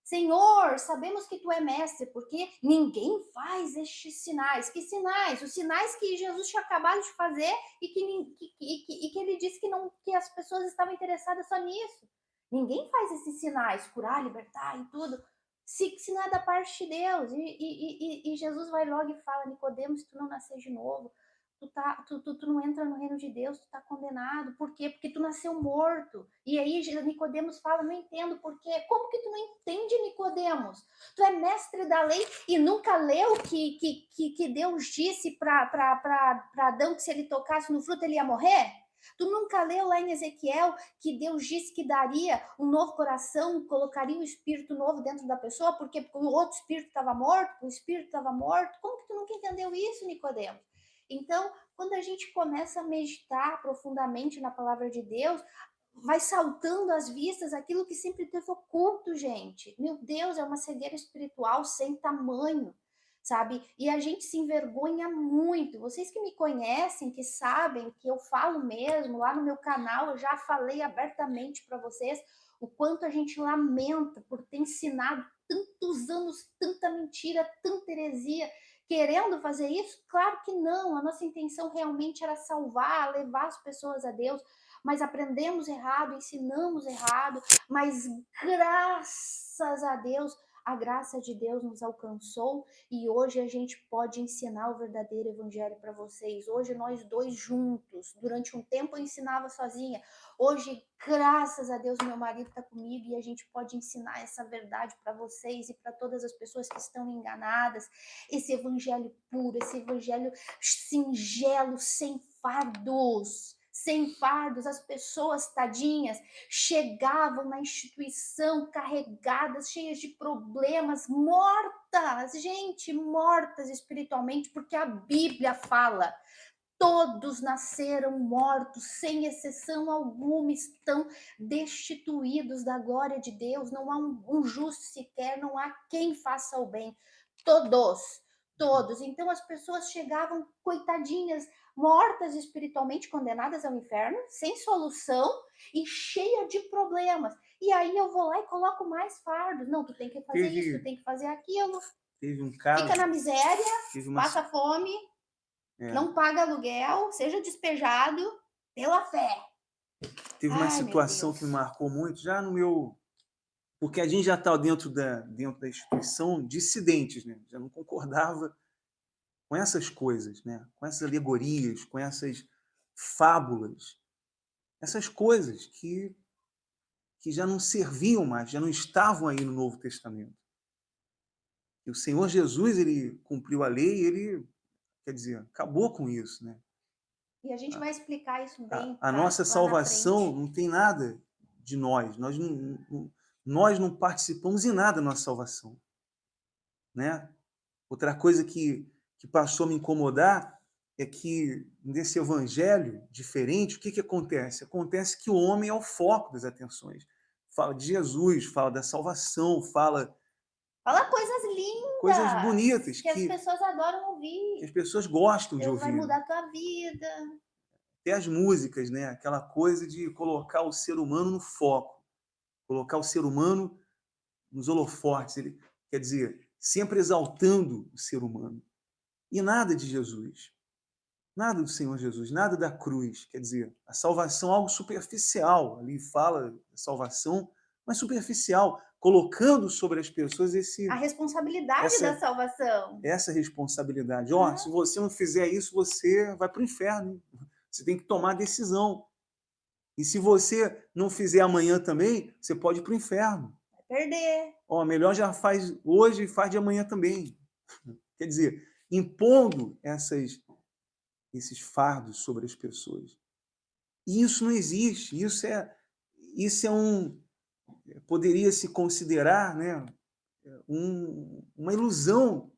Senhor, sabemos que tu é mestre, porque ninguém faz estes sinais. Que sinais? Os sinais que Jesus tinha acabado de fazer e que ele disse que as pessoas estavam interessadas só nisso. Ninguém faz esses sinais, curar, libertar e tudo, se não é da parte de Deus. E Jesus vai logo e fala, Nicodemos, se tu não nascer de novo, tu não entra no reino de Deus, tu tá condenado. Por quê? Porque tu nasceu morto. E aí Nicodemos fala, não entendo por quê. Como que tu não entende, Nicodemos? Tu é mestre da lei e nunca leu que Deus disse para Adão que se ele tocasse no fruto ele ia morrer? Tu nunca leu lá em Ezequiel que Deus disse que daria um novo coração, colocaria um espírito novo dentro da pessoa, porque o outro espírito estava morto, o espírito estava morto? Como que tu nunca entendeu isso, Nicodemos? Então, quando a gente começa a meditar profundamente na palavra de Deus, vai saltando às vistas aquilo que sempre teve oculto, gente. Meu Deus, é uma cegueira espiritual sem tamanho, sabe? E a gente se envergonha muito. Vocês que me conhecem, que sabem que eu falo mesmo, lá no meu canal eu já falei abertamente para vocês o quanto a gente lamenta por ter ensinado tantos anos, tanta mentira, tanta heresia, querendo fazer isso? Claro que não, a nossa intenção realmente era salvar, levar as pessoas a Deus, mas aprendemos errado, ensinamos errado, mas graças a Deus, a graça de Deus nos alcançou e hoje a gente pode ensinar o verdadeiro evangelho para vocês. Hoje nós dois juntos, durante um tempo eu ensinava sozinha, hoje graças a Deus meu marido está comigo e a gente pode ensinar essa verdade para vocês e para todas as pessoas que estão enganadas, esse evangelho puro, esse evangelho singelo, sem fardos. Sem fardos, as pessoas tadinhas chegavam na instituição carregadas, cheias de problemas, mortas, gente, mortas espiritualmente, porque a Bíblia fala, todos nasceram mortos, sem exceção alguma, estão destituídos da glória de Deus, não há um justo sequer, não há quem faça o bem, Todos. Então as pessoas chegavam, coitadinhas, mortas espiritualmente, condenadas ao inferno, sem solução e cheia de problemas. E aí eu vou lá e coloco mais fardos. Não, tu tem que fazer isso, tu tem que fazer aquilo. Teve um caso... Fica na miséria, passa fome, não paga aluguel, seja despejado pela fé. Teve uma situação que me marcou muito, já no meu... Porque a gente já está dentro da instituição dissidentes, né? Já não concordava com essas coisas, né? Com essas alegorias, com essas fábulas, essas coisas que já não serviam mais, já não estavam aí no Novo Testamento. E o Senhor Jesus, ele cumpriu a lei, ele, quer dizer, acabou com isso, né? E a gente vai explicar isso bem. A nossa salvação não tem nada de nós. Nós não participamos em nada da nossa salvação, né? Outra coisa que passou a me incomodar é que nesse evangelho diferente, o que acontece? Acontece que o homem é o foco das atenções. Fala de Jesus, fala da salvação, fala coisas lindas, coisas bonitas que as pessoas adoram ouvir, que as pessoas gostam de Deus ouvir. Vai mudar a tua vida. Até as músicas, né? Aquela coisa de colocar o ser humano no foco, colocar o ser humano nos holofotes. Ele, quer dizer, sempre exaltando o ser humano. E nada de Jesus, nada do Senhor Jesus, nada da cruz. Quer dizer, a salvação é algo superficial. Ali fala da salvação, mas superficial, colocando sobre as pessoas a responsabilidade da salvação. Essa responsabilidade. Se você não fizer isso, você vai para o inferno. Você tem que tomar decisão. E se você não fizer amanhã também, você pode ir para o inferno. Vai perder. Melhor já faz hoje e faz de amanhã também. Quer dizer, impondo esses fardos sobre as pessoas. E isso não existe. Isso é poderia se considerar, né, uma ilusão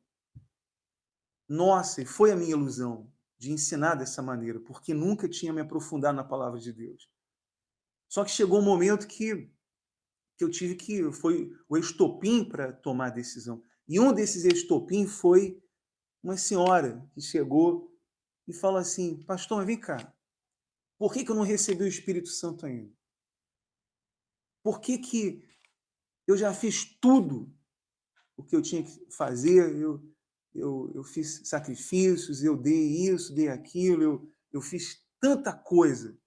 nossa, e foi a minha ilusão de ensinar dessa maneira, porque nunca tinha me aprofundado na palavra de Deus. Só que chegou um momento que eu tive que... Foi o estopim para tomar a decisão. E um desses estopim foi uma senhora que chegou e falou assim: pastor, mas vem cá, por que eu não recebi o Espírito Santo ainda? Por que eu já fiz tudo o que eu tinha que fazer? Eu fiz sacrifícios, eu dei isso, dei aquilo, eu fiz tanta coisa.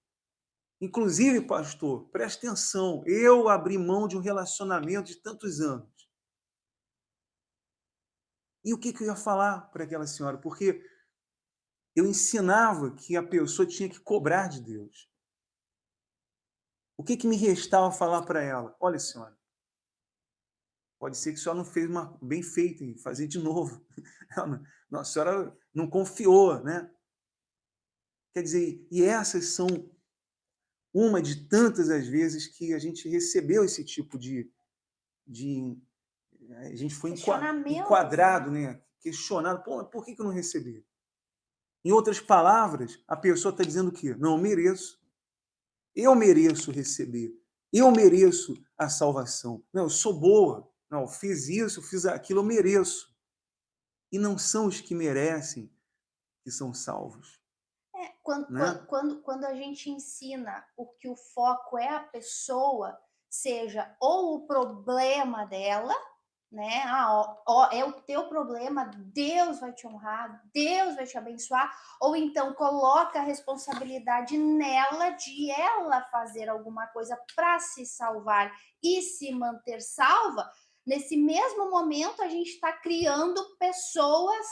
Inclusive, pastor, preste atenção, eu abri mão de um relacionamento de tantos anos. E o que eu ia falar para aquela senhora? Porque eu ensinava que a pessoa tinha que cobrar de Deus. O que me restava falar para ela? Olha, senhora, pode ser que a senhora não fez bem feito em fazer de novo. A senhora não confiou, né? Quer dizer, e essas são uma de tantas as vezes que a gente recebeu esse tipo de a gente foi enquadrado, né? Questionado. Pô, por que eu não recebi? Em outras palavras, a pessoa está dizendo o quê? Não, eu mereço. Eu mereço receber. Eu mereço a salvação. Não, eu sou boa. Não, eu fiz isso, eu fiz aquilo, eu mereço. E não são os que merecem que são salvos. Quando a gente ensina que o foco é a pessoa, seja ou o problema dela, né? É o teu problema, Deus vai te honrar, Deus vai te abençoar, ou então coloca a responsabilidade nela de ela fazer alguma coisa para se salvar e se manter salva. Nesse mesmo momento, a gente está criando pessoas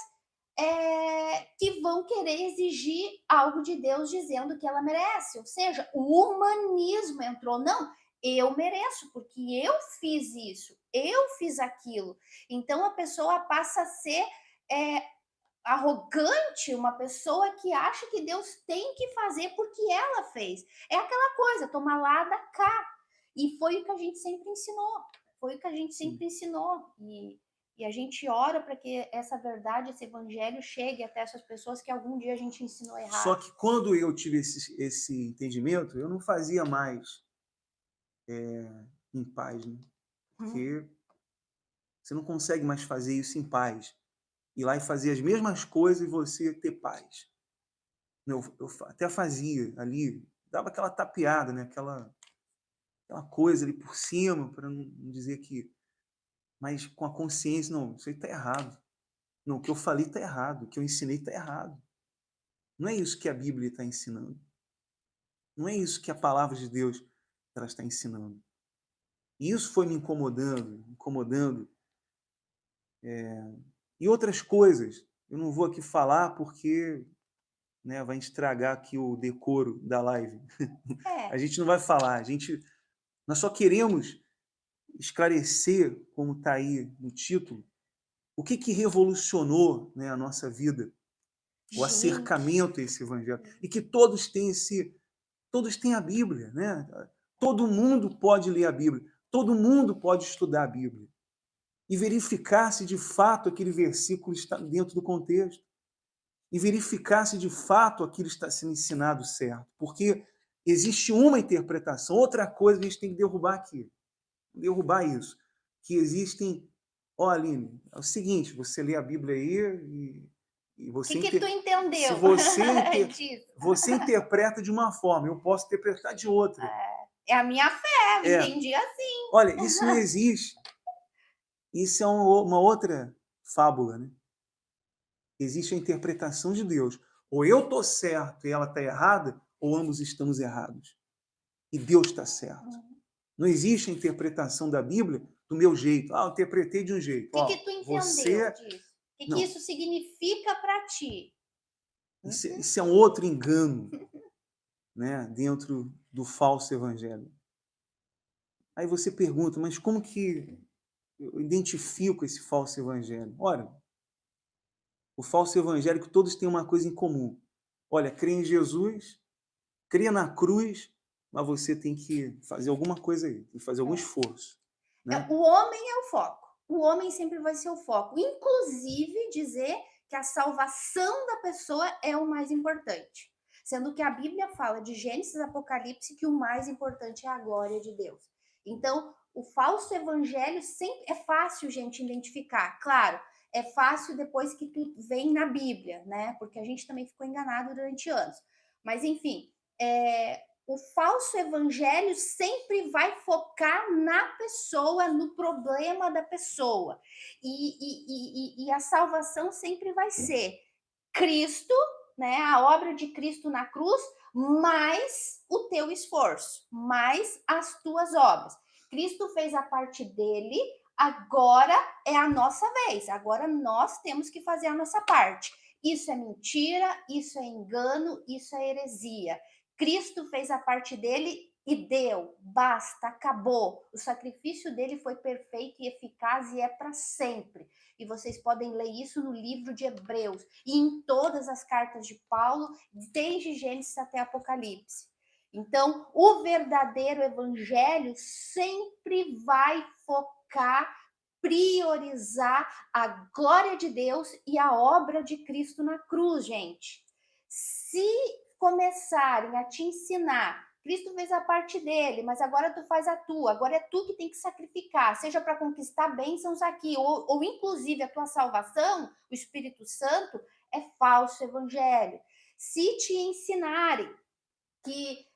que vão querer exigir algo de Deus dizendo que ela merece, ou seja, o humanismo entrou. Não, eu mereço, porque eu fiz isso, eu fiz aquilo. Então a pessoa passa a ser arrogante, uma pessoa que acha que Deus tem que fazer porque ela fez. É aquela coisa, toma lá da cá. E foi o que a gente sempre ensinou. E a gente ora para que essa verdade, esse evangelho chegue até essas pessoas que algum dia a gente ensinou errado. Só que quando eu tive esse entendimento, eu não fazia mais em paz, né? Porque você não consegue mais fazer isso em paz. ir lá e fazer as mesmas coisas e você ter paz. Eu até fazia ali, dava aquela tapeada, né? Aquela coisa ali por cima, para não dizer que... Mas com a consciência, não, isso aí está errado. Não, o que eu falei está errado, o que eu ensinei está errado. Não é isso que a Bíblia está ensinando. Não é isso que a palavra de Deus ela está ensinando. E isso foi me incomodando. E outras coisas. Eu não vou aqui falar porque, né, vai estragar aqui o decoro da live. A gente não vai falar. Nós só queremos esclarecer, como está aí no título, o que revolucionou, né, a nossa vida, o acercamento a esse evangelho. E que todos têm a Bíblia, né? Todo mundo pode ler a Bíblia, todo mundo pode estudar a Bíblia e verificar se de fato aquele versículo está dentro do contexto e verificar se de fato aquilo está sendo ensinado certo, porque existe uma interpretação. Outra coisa que a gente tem que derrubar isso, que existem... Ó, Aline, é o seguinte, você lê a Bíblia aí e você... O que tu entendeu? Se você interpreta de uma forma, eu posso interpretar de outra. É a minha fé, eu entendi assim. Olha, isso não existe. Isso é uma outra fábula, né? Existe a interpretação de Deus. Ou eu estou certo e ela está errada, ou ambos estamos errados. E Deus está certo. Não existe a interpretação da Bíblia do meu jeito. Eu interpretei de um jeito. O que tu entendeu disso? O que isso significa para ti? Isso é um outro engano, né, dentro do falso evangelho. Aí você pergunta, mas como que eu identifico esse falso evangelho? Olha, o falso evangelho é que todos têm uma coisa em comum. Olha, crê em Jesus, crê na cruz, mas você tem que fazer alguma coisa aí, tem que fazer algum esforço. Né? O homem é o foco. O homem sempre vai ser o foco. Inclusive dizer que a salvação da pessoa é o mais importante. Sendo que a Bíblia fala de Gênesis, Apocalipse, que o mais importante é a glória de Deus. Então, o falso evangelho sempre é fácil, gente, identificar. Claro, é fácil depois que tu vem na Bíblia, né? Porque a gente também ficou enganado durante anos. Mas, enfim, o falso evangelho sempre vai focar na pessoa, no problema da pessoa. E a salvação sempre vai ser Cristo, né? A obra de Cristo na cruz, mais o teu esforço, mais as tuas obras. Cristo fez a parte dele, agora é a nossa vez. Agora nós temos que fazer a nossa parte. Isso é mentira, isso é engano, isso é heresia. Cristo fez a parte dele e deu, basta, acabou. O sacrifício dele foi perfeito e eficaz e é para sempre. E vocês podem ler isso no livro de Hebreus e em todas as cartas de Paulo, desde Gênesis até Apocalipse. Então, o verdadeiro evangelho sempre vai focar, priorizar a glória de Deus e a obra de Cristo na cruz, gente. Se começarem a te ensinar, Cristo fez a parte dele, mas agora tu faz a tua, agora é tu que tem que sacrificar, seja para conquistar bênçãos aqui, ou inclusive a tua salvação, o Espírito Santo, é falso evangelho. Se te ensinarem que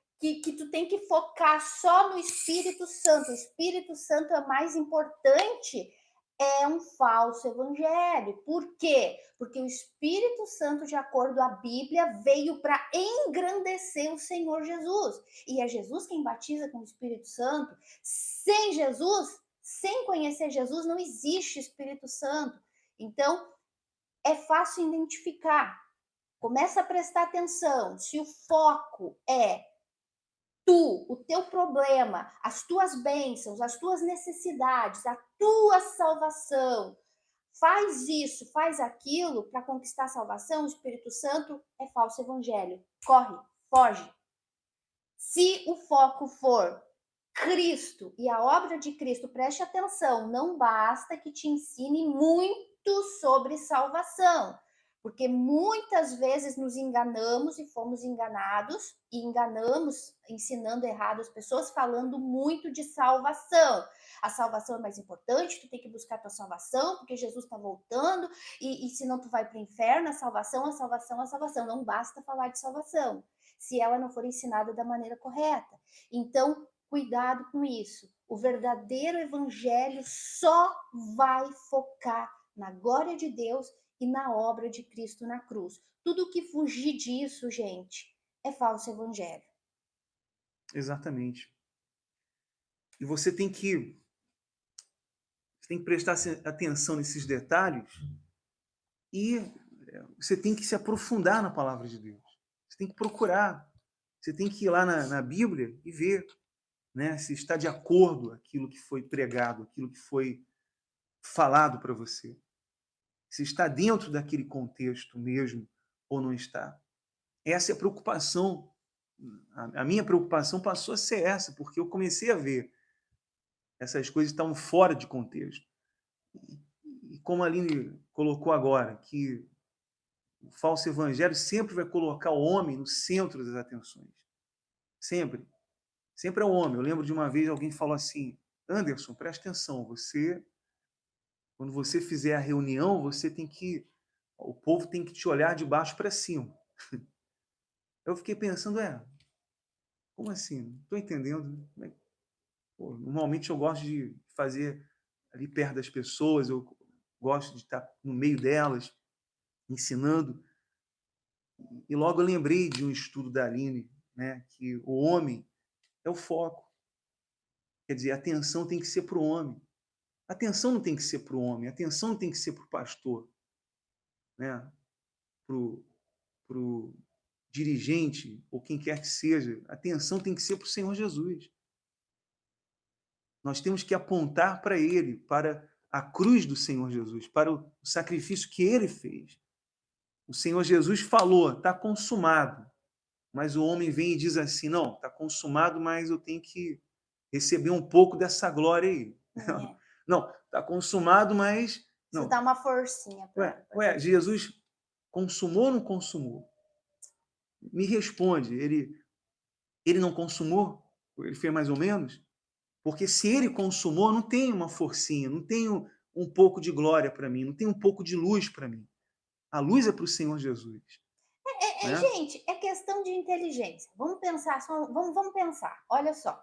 tu tem que focar só no Espírito Santo, o Espírito Santo é mais importante, é um falso evangelho. Por quê? Porque o Espírito Santo, de acordo com a Bíblia, veio para engrandecer o Senhor Jesus. E é Jesus quem batiza com o Espírito Santo. Sem Jesus, sem conhecer Jesus, não existe Espírito Santo. Então, é fácil identificar. Começa a prestar atenção. Se o foco é o teu problema, as tuas bênçãos, as tuas necessidades, a tua salvação, faz isso, faz aquilo para conquistar a salvação, o Espírito Santo é falso evangelho. Corre, foge. Se o foco for Cristo e a obra de Cristo, preste atenção, não basta que te ensine muito sobre salvação. Porque muitas vezes nos enganamos e fomos enganados, e enganamos ensinando errado as pessoas, falando muito de salvação. A salvação é mais importante, tu tem que buscar a tua salvação, porque Jesus está voltando, e senão tu vai para o inferno, a salvação, a salvação, a salvação. Não basta falar de salvação, se ela não for ensinada da maneira correta. Então, cuidado com isso. O verdadeiro evangelho só vai focar na glória de Deus e na obra de Cristo na cruz. Tudo que fugir disso, gente, é falso evangelho. Exatamente. E você tem que prestar atenção nesses detalhes e você tem que se aprofundar na palavra de Deus. Você tem que procurar. Você tem que ir lá na Bíblia e ver, né, se está de acordo aquilo que foi pregado, aquilo que foi falado para você. Se está dentro daquele contexto mesmo ou não está. Essa é a preocupação. A minha preocupação passou a ser essa, porque eu comecei a ver essas coisas estavam fora de contexto. E como a Aline colocou agora, que o falso evangelho sempre vai colocar o homem no centro das atenções. Sempre. Sempre é o homem. Eu lembro de uma vez alguém falou assim: Anderson, presta atenção, quando você fizer a reunião, o povo tem que te olhar de baixo para cima. Eu fiquei pensando, como assim? Não estou entendendo. Pô, normalmente eu gosto de fazer ali perto das pessoas, eu gosto de estar no meio delas, ensinando. E logo eu lembrei de um estudo da Aline, né, que o homem é o foco. Quer dizer, a atenção tem que ser para o homem. A atenção não tem que ser para o homem, a atenção não tem que ser para o pastor, né? Para o dirigente, ou quem quer que seja. A atenção tem que ser para o Senhor Jesus. Nós temos que apontar para Ele, para a cruz do Senhor Jesus, para o sacrifício que Ele fez. O Senhor Jesus falou, está consumado. Mas o homem vem e diz assim, não, está consumado, mas eu tenho que receber um pouco dessa glória aí. Não, está consumado, mas... Não. Isso dá uma forcinha. Jesus consumou ou não consumou? Me responde, ele não consumou? Ele fez mais ou menos? Porque se ele consumou, não tem uma forcinha, não tem um pouco de glória para mim, não tem um pouco de luz para mim. A luz é para o Senhor Jesus. Né? Gente, é questão de inteligência. Vamos pensar, vamos pensar. Olha só.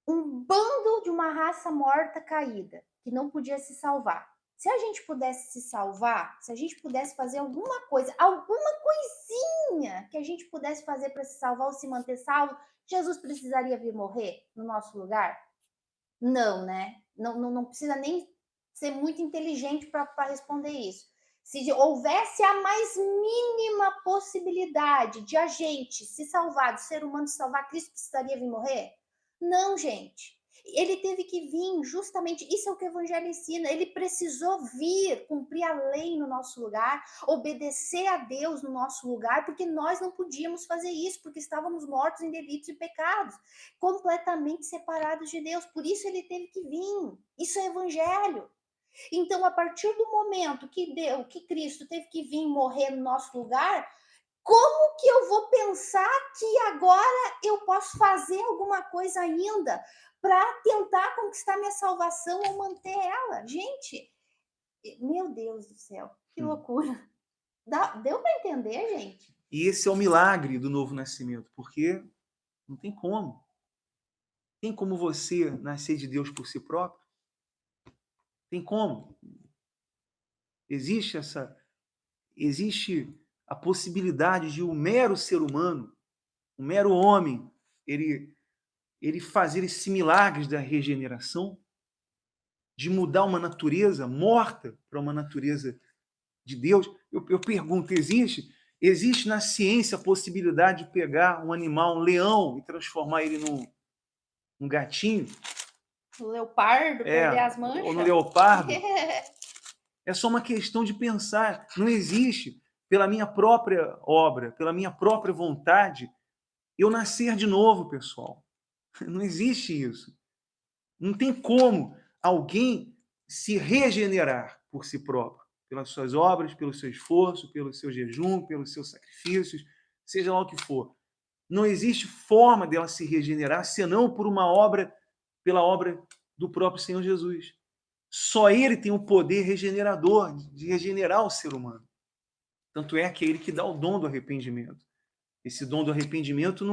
Um bando de uma raça morta caída, que não podia se salvar. Se a gente pudesse se salvar, se a gente pudesse fazer alguma coisinha que a gente pudesse fazer para se salvar ou se manter salvo, Jesus precisaria vir morrer no nosso lugar? Não, né? Não precisa nem ser muito inteligente para responder isso. Se houvesse a mais mínima possibilidade de a gente se salvar, do ser humano se salvar, Cristo precisaria vir morrer? Não, gente. Ele teve que vir justamente, isso é o que o evangelho ensina, ele precisou vir, cumprir a lei no nosso lugar, obedecer a Deus no nosso lugar, porque nós não podíamos fazer isso, porque estávamos mortos em delitos e pecados, completamente separados de Deus, por isso ele teve que vir, isso é evangelho. Então, a partir do momento que Cristo teve que vir morrer no nosso lugar, como que eu vou pensar que agora eu posso fazer alguma coisa ainda para tentar conquistar minha salvação ou manter ela? Gente, meu Deus do céu, que loucura. Deu para entender, gente? E esse é o milagre do novo nascimento, porque não tem como. Tem como você nascer de Deus por si próprio? Tem como? Existe a possibilidade de um mero ser humano, um mero homem, ele fazer esses milagres da regeneração, de mudar uma natureza morta para uma natureza de Deus. Eu pergunto, existe na ciência a possibilidade de pegar um animal, um leão, e transformar ele num gatinho? No leopardo, perder as manchas? Ou no leopardo? É só uma questão de pensar. Não existe, pela minha própria obra, pela minha própria vontade, eu nascer de novo, pessoal. Não existe isso. Não tem como alguém se regenerar por si próprio. pelas suas obras, pelo seu esforço, pelo seu jejum, pelos seus sacrifícios, seja lá o que for. Não existe forma dela se regenerar senão por uma obra, pela obra do próprio Senhor Jesus. Só Ele tem o poder regenerador de regenerar o ser humano. Tanto é que é Ele que dá o dom do arrependimento. Esse dom do arrependimento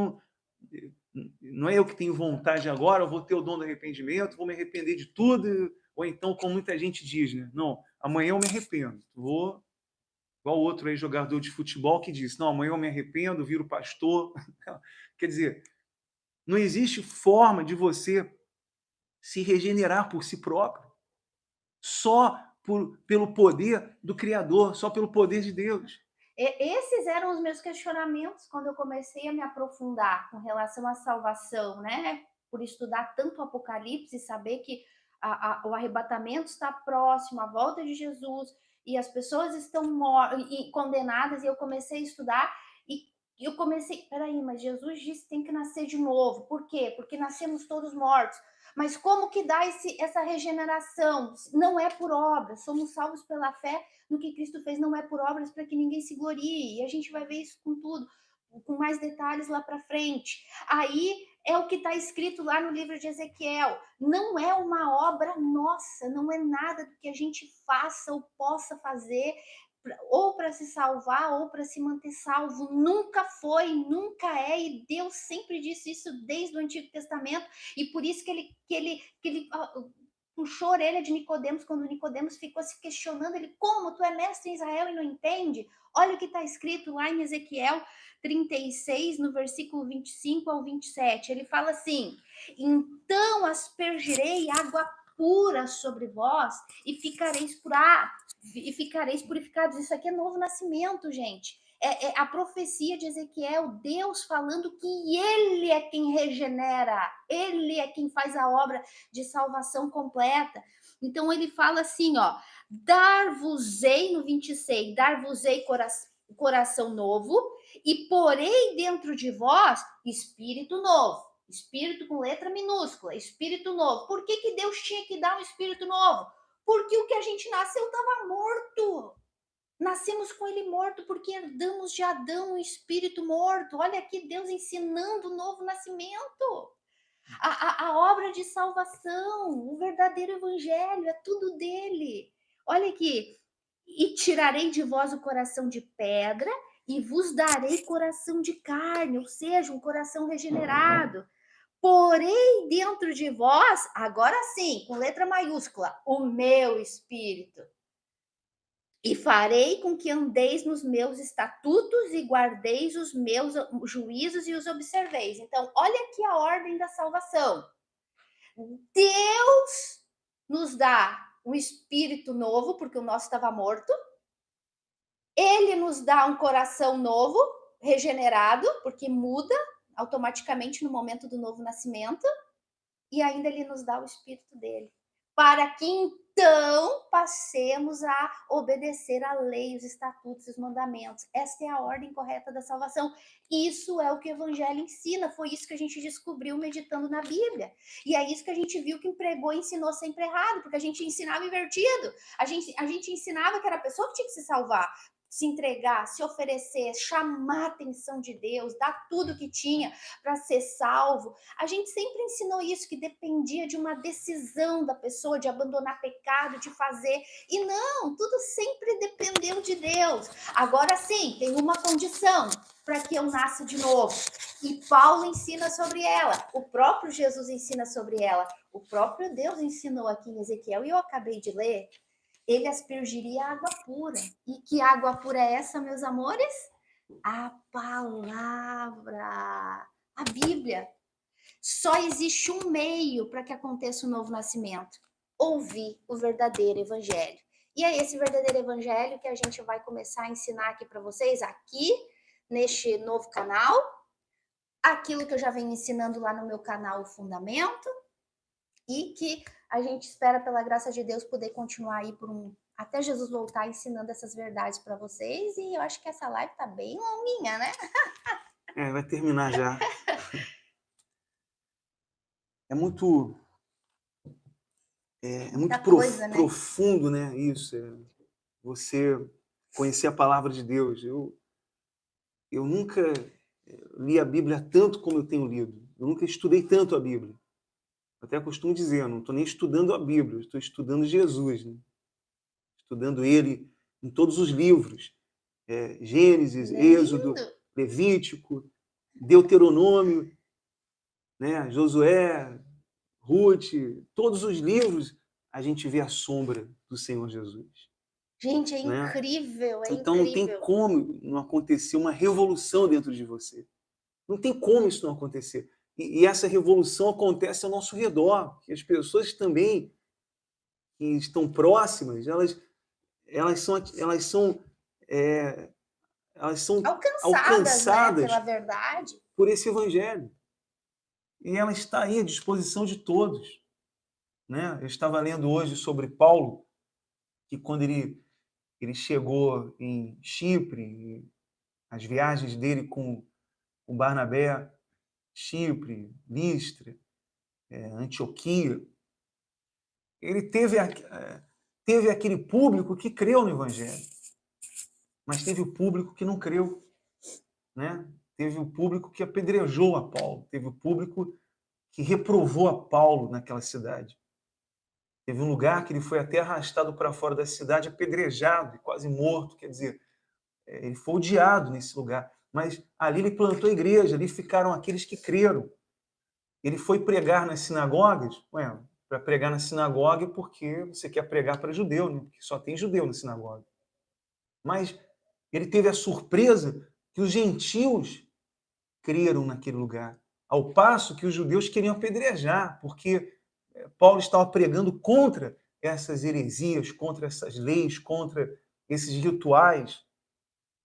não é eu que tenho vontade agora, eu vou ter o dom do arrependimento, vou me arrepender de tudo, ou então, como muita gente diz, né? Não, amanhã eu me arrependo. Vou, igual o outro aí, jogador de futebol, que disse, não, amanhã eu me arrependo, viro pastor. Quer dizer, não existe forma de você se regenerar por si próprio. Só pelo poder do Criador, só pelo poder de Deus. Esses eram os meus questionamentos quando eu comecei a me aprofundar com relação à salvação, né? Por estudar tanto o Apocalipse e saber que o arrebatamento está próximo, a volta de Jesus, e as pessoas estão condenadas, e eu comecei a estudar, e eu comecei, peraí, mas Jesus disse que tem que nascer de novo. Por quê? Porque nascemos todos mortos. Mas como que dá essa regeneração? Não é por obras, somos salvos pela fé no que Cristo fez, não é por obras para que ninguém se glorie. E a gente vai ver isso com tudo, com mais detalhes lá para frente. Aí é o que está escrito lá no livro de Ezequiel. Não é uma obra nossa, não é nada do que a gente faça ou possa fazer, ou para se salvar ou para se manter salvo. Nunca foi, nunca é, e Deus sempre disse isso desde o Antigo Testamento, e por isso que ele puxou a orelha de Nicodemos quando Nicodemos ficou se questionando, ele, como tu é mestre em Israel e não entende? Olha o que está escrito lá em Ezequiel 36, no versículo 25 ao 27, ele fala assim, então aspergirei água pura sobre vós e ficareis purificados. Isso aqui é novo nascimento, gente. É a profecia de Ezequiel, Deus falando que Ele é quem regenera, Ele é quem faz a obra de salvação completa. Então ele fala assim, ó, dar-vos-ei, no 26, dar-vos-ei coração novo e porei dentro de vós espírito novo. Espírito com letra minúscula, espírito novo. Por que Deus tinha que dar um espírito novo? Porque o que a gente nasceu estava morto. Nascemos com ele morto porque herdamos de Adão um espírito morto. Olha aqui Deus ensinando o novo nascimento. A obra de salvação, o verdadeiro evangelho, é tudo dele. Olha aqui. E tirarei de vós o coração de pedra e vos darei coração de carne, ou seja, um coração regenerado. Porei dentro de vós, agora sim, com letra maiúscula, o meu espírito. E farei com que andeis nos meus estatutos e guardeis os meus juízos e os observeis. Então, olha aqui a ordem da salvação. Deus nos dá um espírito novo, porque o nosso estava morto. Ele nos dá um coração novo, regenerado, porque muda automaticamente no momento do novo nascimento. E ainda ele nos dá o espírito dele. Para que então passemos a obedecer a lei, os estatutos e os mandamentos. Esta é a ordem correta da salvação. Isso é o que o evangelho ensina, foi isso que a gente descobriu meditando na Bíblia. E é isso que a gente viu que pregou e ensinou sempre errado, porque a gente ensinava invertido. A gente ensinava que era a pessoa que tinha que se salvar, se entregar, se oferecer, chamar a atenção de Deus, dar tudo que tinha para ser salvo. A gente sempre ensinou isso, que dependia de uma decisão da pessoa, de abandonar pecado, de fazer. E não, tudo sempre dependeu de Deus. Agora sim, tem uma condição para que eu nasça de novo. E Paulo ensina sobre ela, o próprio Jesus ensina sobre ela, o próprio Deus ensinou aqui em Ezequiel, e eu acabei de ler, ele aspergiria água pura. E que água pura é essa, meus amores? A palavra, a Bíblia. Só existe um meio para que aconteça o novo nascimento: ouvir o verdadeiro evangelho. E é esse verdadeiro evangelho que a gente vai começar a ensinar aqui para vocês, aqui neste novo canal. Aquilo que eu já venho ensinando lá no meu canal, o Fundamento, e que a gente espera, pela graça de Deus, poder continuar aí até Jesus voltar ensinando essas verdades para vocês. E eu acho que essa live tá bem longuinha, né? Vai terminar já. É muito coisa, né? profundo, né? Isso. você conhecer a palavra de Deus. Eu nunca li a Bíblia tanto como eu tenho lido. Eu nunca estudei tanto a Bíblia. Eu até costumo dizer, eu não estou nem estudando a Bíblia, eu estou estudando Jesus, né? Estudando ele em todos os livros. Gênesis, Êxodo, Lindo. Levítico, Deuteronômio, né? Josué, Ruth, todos os livros a gente vê a sombra do Senhor Jesus. Gente, é Né? incrível, é Então não tem incrível. como não acontecer uma revolução dentro de você. Não tem como isso não acontecer. E essa revolução acontece ao nosso redor, que as pessoas também que estão próximas, elas são Alcançadas, né, pela alcançadas verdade. por esse evangelho. E ela está aí à disposição de todos. Né? Eu estava lendo hoje sobre Paulo, que quando ele chegou em Chipre, as viagens dele com o Barnabé, Chipre, Listra, Antioquia, ele teve aquele público que creu no evangelho, mas teve o público que não creu. Né? Teve o público que apedrejou a Paulo, teve o público que reprovou a Paulo naquela cidade. Teve um lugar que ele foi até arrastado para fora da cidade, apedrejado, quase morto, quer dizer, ele foi odiado nesse lugar. Mas ali ele plantou a igreja, ali ficaram aqueles que creram. Ele foi pregar nas sinagogas, para pregar na sinagoga porque você quer pregar para judeu, né? Porque só tem judeu na sinagoga. Mas ele teve a surpresa que os gentios creram naquele lugar, ao passo que os judeus queriam apedrejar, porque Paulo estava pregando contra essas heresias, contra essas leis, contra esses rituais,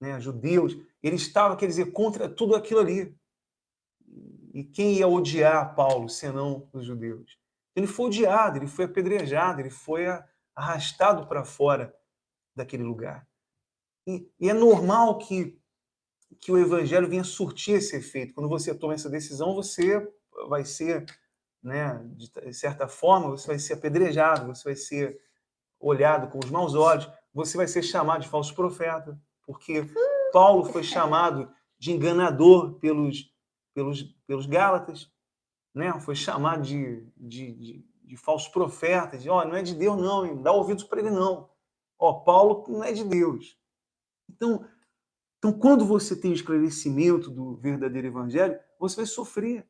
né, judeus. Ele estava, quer dizer, contra tudo aquilo ali. E quem ia odiar Paulo, senão os judeus? Ele foi odiado, ele foi apedrejado, ele foi arrastado para fora daquele lugar. E é normal que o evangelho venha surtir esse efeito. Quando você toma essa decisão, você vai ser, né, de certa forma, você vai ser apedrejado, você vai ser olhado com os maus olhos, você vai ser chamado de falso profeta, porque Paulo foi chamado de enganador pelos Gálatas, né? Foi chamado de falso profeta, não é de Deus não, hein? Dá ouvidos para ele não. Paulo não é de Deus. Então, quando você tem o esclarecimento do verdadeiro evangelho, você vai sofrer.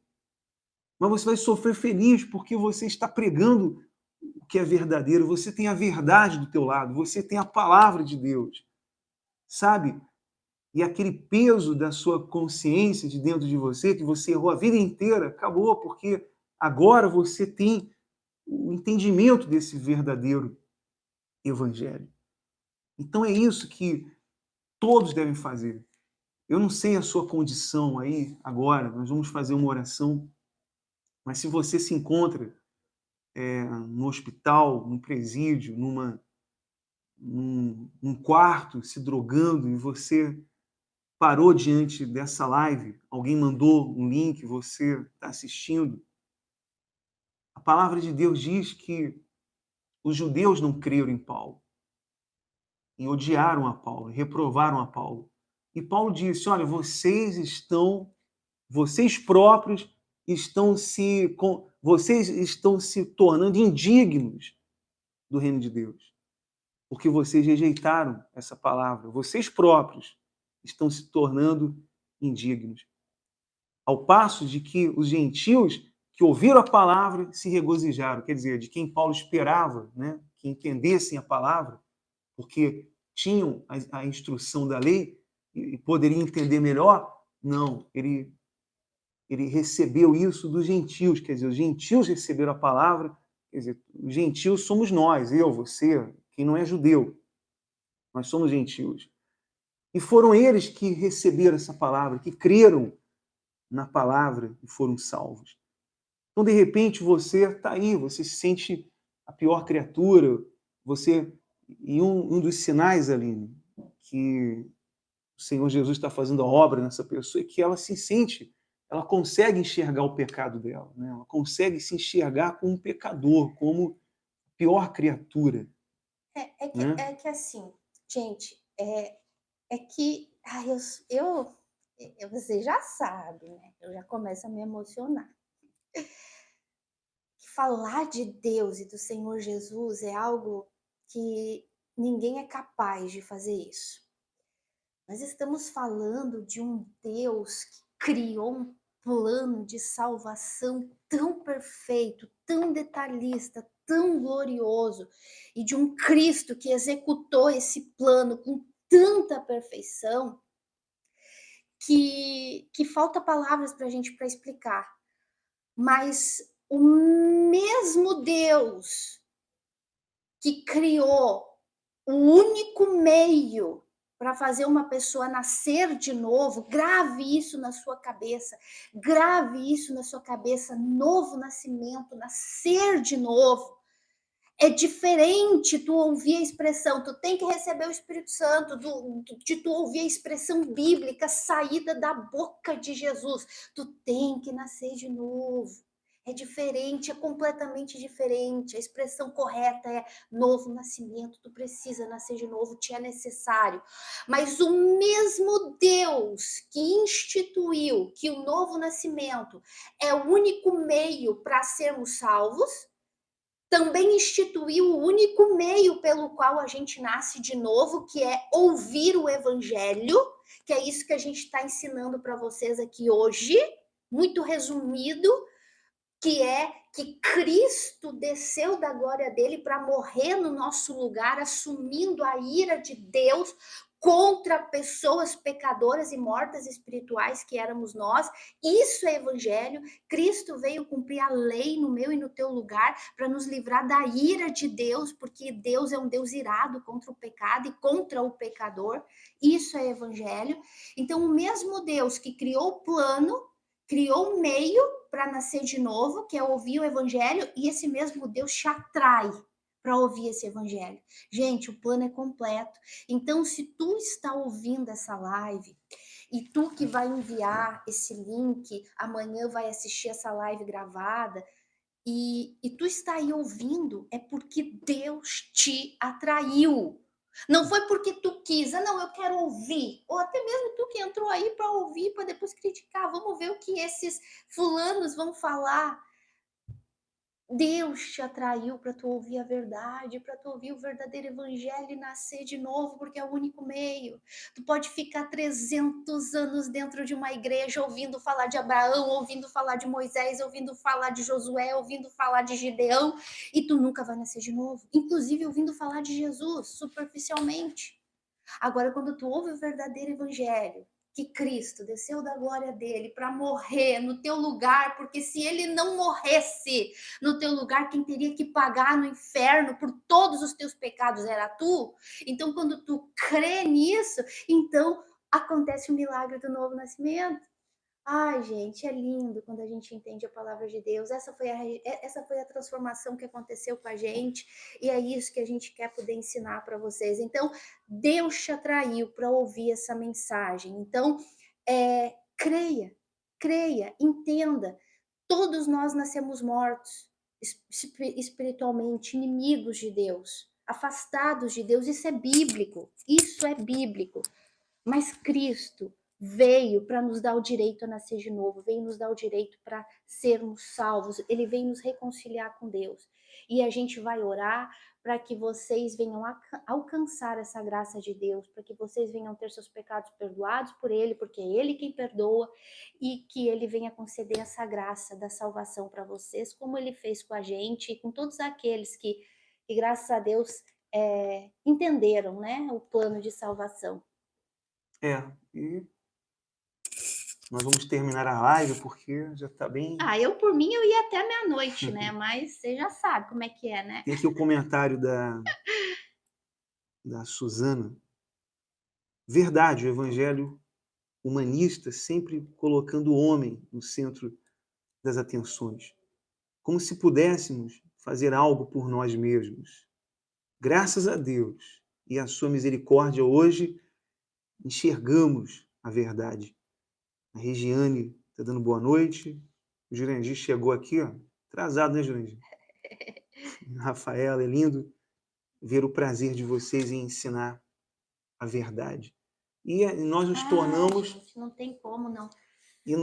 Mas você vai sofrer feliz porque você está pregando o que é verdadeiro, você tem a verdade do teu lado, você tem a palavra de Deus, sabe? E aquele peso da sua consciência de dentro de você, que você errou a vida inteira, acabou, porque agora você tem o entendimento desse verdadeiro evangelho. Então é isso que todos devem fazer. Eu não sei a sua condição aí agora, nós vamos fazer uma oração, mas se você se encontra no hospital, num presídio, num quarto, se drogando, e você parou diante dessa live, alguém mandou um link, você está assistindo. A palavra de Deus diz que os judeus não creram em Paulo, e odiaram a Paulo, reprovaram a Paulo. E Paulo disse, olha, vocês próprios vocês estão se tornando indignos do reino de Deus, porque vocês rejeitaram essa palavra. Vocês próprios estão se tornando indignos. Ao passo de que os gentios que ouviram a palavra se regozijaram, quer dizer, de quem Paulo esperava, né, que entendessem a palavra, porque tinham a instrução da lei e poderiam entender melhor. Não, ele recebeu isso dos gentios, quer dizer, os gentios receberam a palavra, quer dizer, os gentios somos nós, eu, você, quem não é judeu, nós somos gentios. E foram eles que receberam essa palavra, que creram na palavra e foram salvos. Então, de repente, você está aí, você se sente a pior criatura, e um dos sinais, Aline, que o Senhor Jesus está fazendo a obra nessa pessoa, é que ela se sente, ela consegue enxergar o pecado dela, né? Ela consegue se enxergar como um pecador, como a pior criatura. É que assim, Gente, é que você já sabe, né? Eu já começo a me emocionar. Falar de Deus e do Senhor Jesus é algo que ninguém é capaz de fazer isso. Nós estamos falando de um Deus que criou um plano de salvação tão perfeito, tão detalhista, tão glorioso, e de um Cristo que executou esse plano com tanta perfeição que falta palavras para a gente para explicar. Mas o mesmo Deus que criou o único meio para fazer uma pessoa nascer de novo, grave isso na sua cabeça, novo nascimento, nascer de novo. É diferente tu ouvir a expressão, tu tem que receber o Espírito Santo, de tu ouvir a expressão bíblica saída da boca de Jesus. Tu tem que nascer de novo. É diferente, é completamente diferente. A expressão correta é novo nascimento. Tu precisa nascer de novo, te é necessário. Mas o mesmo Deus que instituiu que o novo nascimento é o único meio para sermos salvos, também instituiu o único meio pelo qual a gente nasce de novo, que é ouvir o Evangelho, que é isso que a gente está ensinando para vocês aqui hoje, muito resumido, que é que Cristo desceu da glória dele para morrer no nosso lugar, assumindo a ira de Deus contra pessoas pecadoras e mortas espirituais que éramos nós. Isso é evangelho. Cristo veio cumprir a lei no meu e no teu lugar para nos livrar da ira de Deus, porque Deus é um Deus irado contra o pecado e contra o pecador. Isso é evangelho. Então, o mesmo Deus que criou o plano, criou um meio para nascer de novo, que é ouvir o evangelho, e esse mesmo Deus te atrai para ouvir esse evangelho. Gente, o plano é completo. Então, se tu está ouvindo essa live e tu que vai enviar esse link, amanhã vai assistir essa live gravada, e tu está aí ouvindo, é porque Deus te atraiu. Não foi porque tu quis, não, eu quero ouvir. Ou até mesmo tu que entrou aí para ouvir, para depois criticar. Vamos ver o que esses fulanos vão falar. Deus te atraiu para tu ouvir a verdade, para tu ouvir o verdadeiro evangelho e nascer de novo, porque é o único meio. Tu pode ficar 300 anos dentro de uma igreja ouvindo falar de Abraão, ouvindo falar de Moisés, ouvindo falar de Josué, ouvindo falar de Gideão, e tu nunca vai nascer de novo. Inclusive ouvindo falar de Jesus, superficialmente. Agora, quando tu ouve o verdadeiro evangelho, que Cristo desceu da glória dele para morrer no teu lugar, porque se ele não morresse no teu lugar, quem teria que pagar no inferno por todos os teus pecados era tu. Então, quando tu crê nisso, então acontece o milagre do novo nascimento. Ai, gente, é lindo quando a gente entende a palavra de Deus. Essa foi a transformação que aconteceu com a gente, e é isso que a gente quer poder ensinar para vocês. Então, Deus te atraiu para ouvir essa mensagem. Então, creia, entenda. Todos nós nascemos mortos espiritualmente, inimigos de Deus, afastados de Deus. Isso é bíblico. Mas Cristo veio para nos dar o direito a nascer de novo, veio nos dar o direito para sermos salvos, ele veio nos reconciliar com Deus. E a gente vai orar para que vocês venham alcançar essa graça de Deus, para que vocês venham ter seus pecados perdoados por ele, porque é ele quem perdoa, e que ele venha conceder essa graça da salvação para vocês, como ele fez com a gente e com todos aqueles que graças a Deus, entenderam, né, o plano de salvação. E nós vamos terminar a live porque já está bem... Eu por mim eu ia até meia-noite, né? Mas você já sabe como é que é, né? Tem aqui o comentário da Suzana. Verdade, o evangelho humanista sempre colocando o homem no centro das atenções, como se pudéssemos fazer algo por nós mesmos. Graças a Deus e a sua misericórdia, hoje enxergamos a verdade. A Regiane está dando boa noite. O Jurandir chegou aqui, ó, atrasado, né, Jurandir? Rafaela, é lindo ver o prazer de vocês em ensinar a verdade. E nós nos tornamos... Gente, não tem como, não. E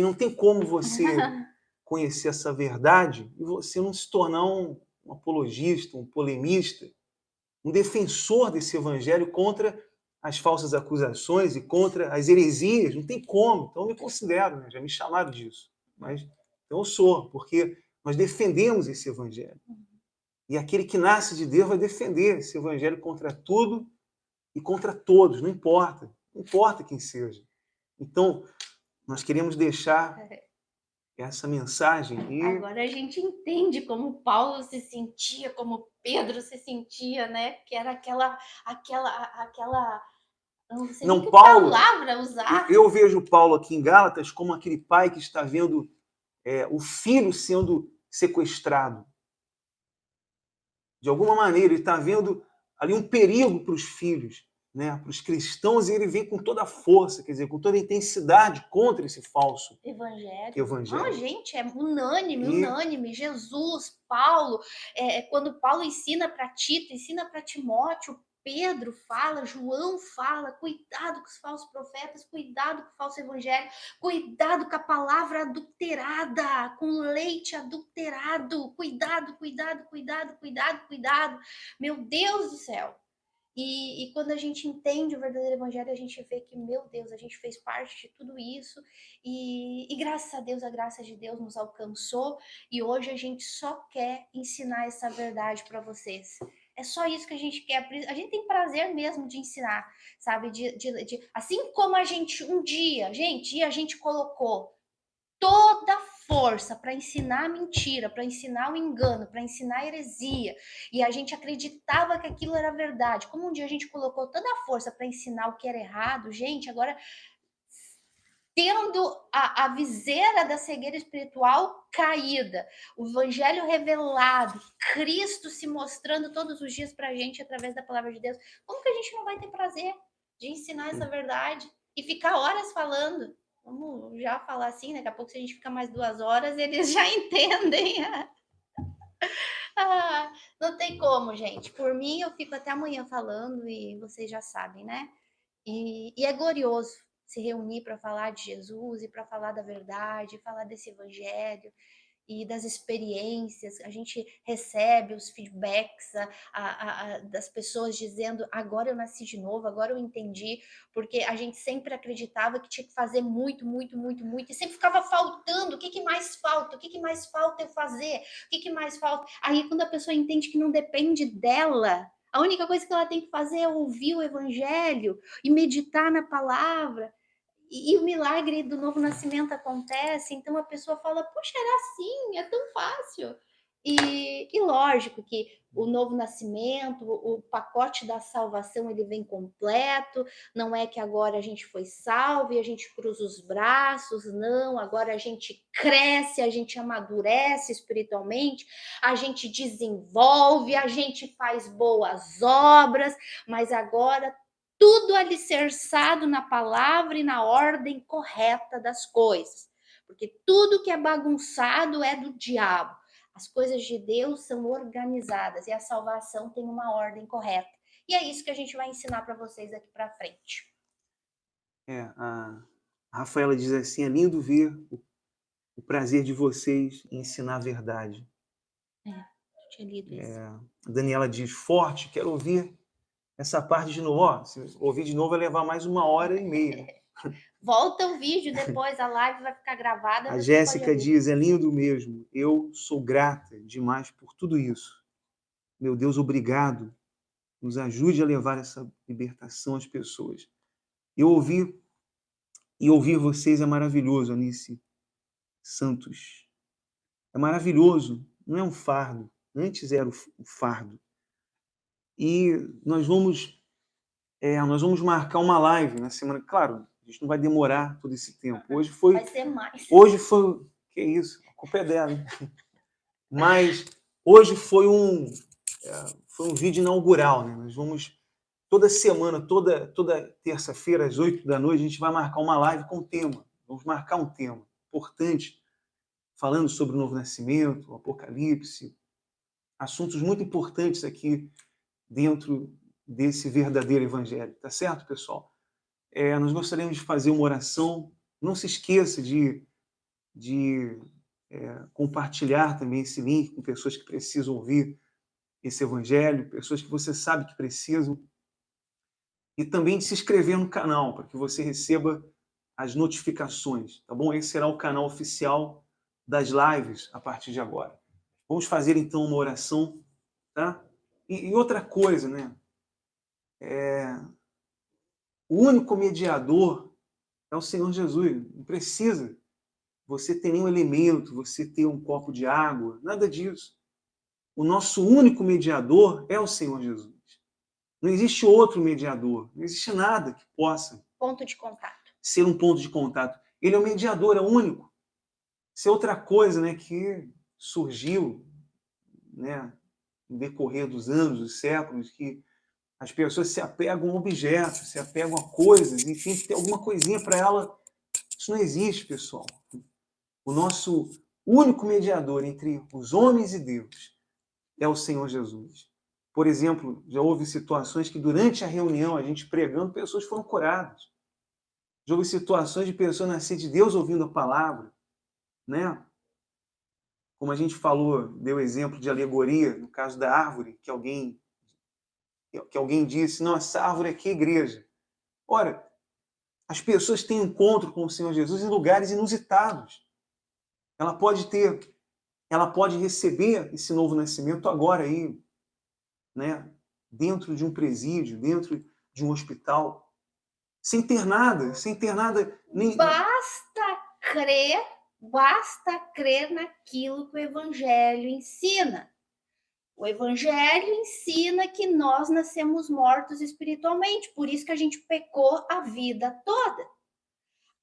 não tem como você conhecer essa verdade e você não se tornar um apologista, um polemista, um defensor desse evangelho contra as falsas acusações e contra as heresias. Não tem como. Então eu me considero, né? Já me chamaram disso. Mas então eu sou, porque nós defendemos esse evangelho. E aquele que nasce de Deus vai defender esse evangelho contra tudo e contra todos, não importa. Não importa quem seja. Então, nós queremos deixar essa mensagem. E agora a gente entende como Paulo se sentia, como Pedro se sentia, né? Que era aquela não sei nem que Paulo, palavra usar. Eu vejo Paulo aqui em Gálatas como aquele pai que está vendo o filho sendo sequestrado. De alguma maneira, ele está vendo ali um perigo para os filhos, né, para os cristãos, e ele vem com toda a força, quer dizer, com toda a intensidade contra esse falso evangelho. Gente, é unânime. Jesus, Paulo, quando Paulo ensina para Tito, ensina para Timóteo, Pedro fala, João fala, cuidado com os falsos profetas, cuidado com o falso evangelho, cuidado com a palavra adulterada, com o leite adulterado, cuidado. Meu Deus do céu. E quando a gente entende o verdadeiro evangelho, a gente vê que, meu Deus, a gente fez parte de tudo isso e graças a Deus, a graça de Deus nos alcançou e hoje a gente só quer ensinar essa verdade para vocês. É só isso que a gente quer. A gente tem prazer mesmo de ensinar, sabe? Assim como a gente, um dia, a gente colocou toda a força para ensinar a mentira, para ensinar o engano, para ensinar a heresia, e a gente acreditava que aquilo era verdade. Como um dia a gente colocou toda a força para ensinar o que era errado, gente, agora tendo a viseira da cegueira espiritual caída, o evangelho revelado, Cristo se mostrando todos os dias para a gente através da palavra de Deus, como que a gente não vai ter prazer de ensinar essa verdade e ficar horas falando? Vamos já falar assim, daqui a pouco se a gente ficar mais 2 horas, eles já entendem. Não tem como, gente. Por mim, eu fico até amanhã falando e vocês já sabem, né? E é glorioso se reunir para falar de Jesus e para falar da verdade, falar desse evangelho e das experiências. A gente recebe os feedbacks das pessoas dizendo, agora eu nasci de novo, agora eu entendi, porque a gente sempre acreditava que tinha que fazer muito, e sempre ficava faltando. O que mais falta? O que mais falta eu fazer? O que mais falta? Aí quando a pessoa entende que não depende dela, a única coisa que ela tem que fazer é ouvir o evangelho e meditar na palavra. E o milagre do novo nascimento acontece, então a pessoa fala, puxa, era assim, é tão fácil. E lógico que o novo nascimento, o pacote da salvação, ele vem completo, não é que agora a gente foi salvo e a gente cruza os braços, não, agora a gente cresce, a gente amadurece espiritualmente, a gente desenvolve, a gente faz boas obras, mas agora tudo alicerçado na palavra e na ordem correta das coisas. Porque tudo que é bagunçado é do diabo. As coisas de Deus são organizadas e a salvação tem uma ordem correta. E é isso que a gente vai ensinar para vocês aqui para frente. A Rafaela diz assim, é lindo ver o prazer de vocês em ensinar a verdade. Eu tinha lido isso. A Daniela diz, forte, quero ouvir essa parte de novo. Se ouvir de novo vai levar mais 1h30. Volta o vídeo depois, a live vai ficar gravada. A Jéssica diz, é lindo mesmo. Eu sou grata demais por tudo isso. Meu Deus, obrigado. Nos ajude a levar essa libertação às pessoas. Ouvir vocês é maravilhoso, Anice Santos. É maravilhoso. Não é um fardo. Antes era o fardo. E nós vamos marcar uma live na semana. Claro, a gente não vai demorar todo esse tempo. Vai ser mais. Hoje foi... Que isso? A culpa é dela. Hein? Mas hoje foi um vídeo inaugural. Né? Nós vamos... Toda semana, toda terça-feira, às 20h, a gente vai marcar uma live com tema. Vamos marcar um tema importante, falando sobre o novo nascimento, o Apocalipse, assuntos muito importantes aqui dentro desse verdadeiro evangelho, tá certo, pessoal? Nós gostaríamos de fazer uma oração. Não se esqueça de compartilhar também esse link com pessoas que precisam ouvir esse evangelho, pessoas que você sabe que precisam, e também de se inscrever no canal para que você receba as notificações, tá bom? Esse será o canal oficial das lives a partir de agora. Vamos fazer então uma oração, tá? E outra coisa, né? O único mediador é o Senhor Jesus. Não precisa você ter nenhum elemento, você ter um copo de água, nada disso. O nosso único mediador é o Senhor Jesus. Não existe outro mediador, não existe nada que possa Ponto de contato. ser um ponto de contato. Ele é o mediador, é único. Isso é outra coisa, né, que surgiu, né, no decorrer dos anos, dos séculos, que as pessoas se apegam a objetos, se apegam a coisas, enfim, tem alguma coisinha para ela. Isso não existe, pessoal. O nosso único mediador entre os homens e Deus é o Senhor Jesus. Por exemplo, já houve situações que durante a reunião, a gente pregando, pessoas foram curadas. Já houve situações de pessoas nascer de Deus ouvindo a palavra, né? Como a gente falou, deu exemplo de alegoria, no caso da árvore, que alguém disse, não, essa árvore aqui é igreja. Ora, as pessoas têm encontro com o Senhor Jesus em lugares inusitados. Ela pode receber esse novo nascimento agora aí, né? Dentro de um presídio, dentro de um hospital, sem ter nada. Nem... Basta crer naquilo que o Evangelho ensina. O Evangelho ensina que nós nascemos mortos espiritualmente, por isso que a gente pecou a vida toda.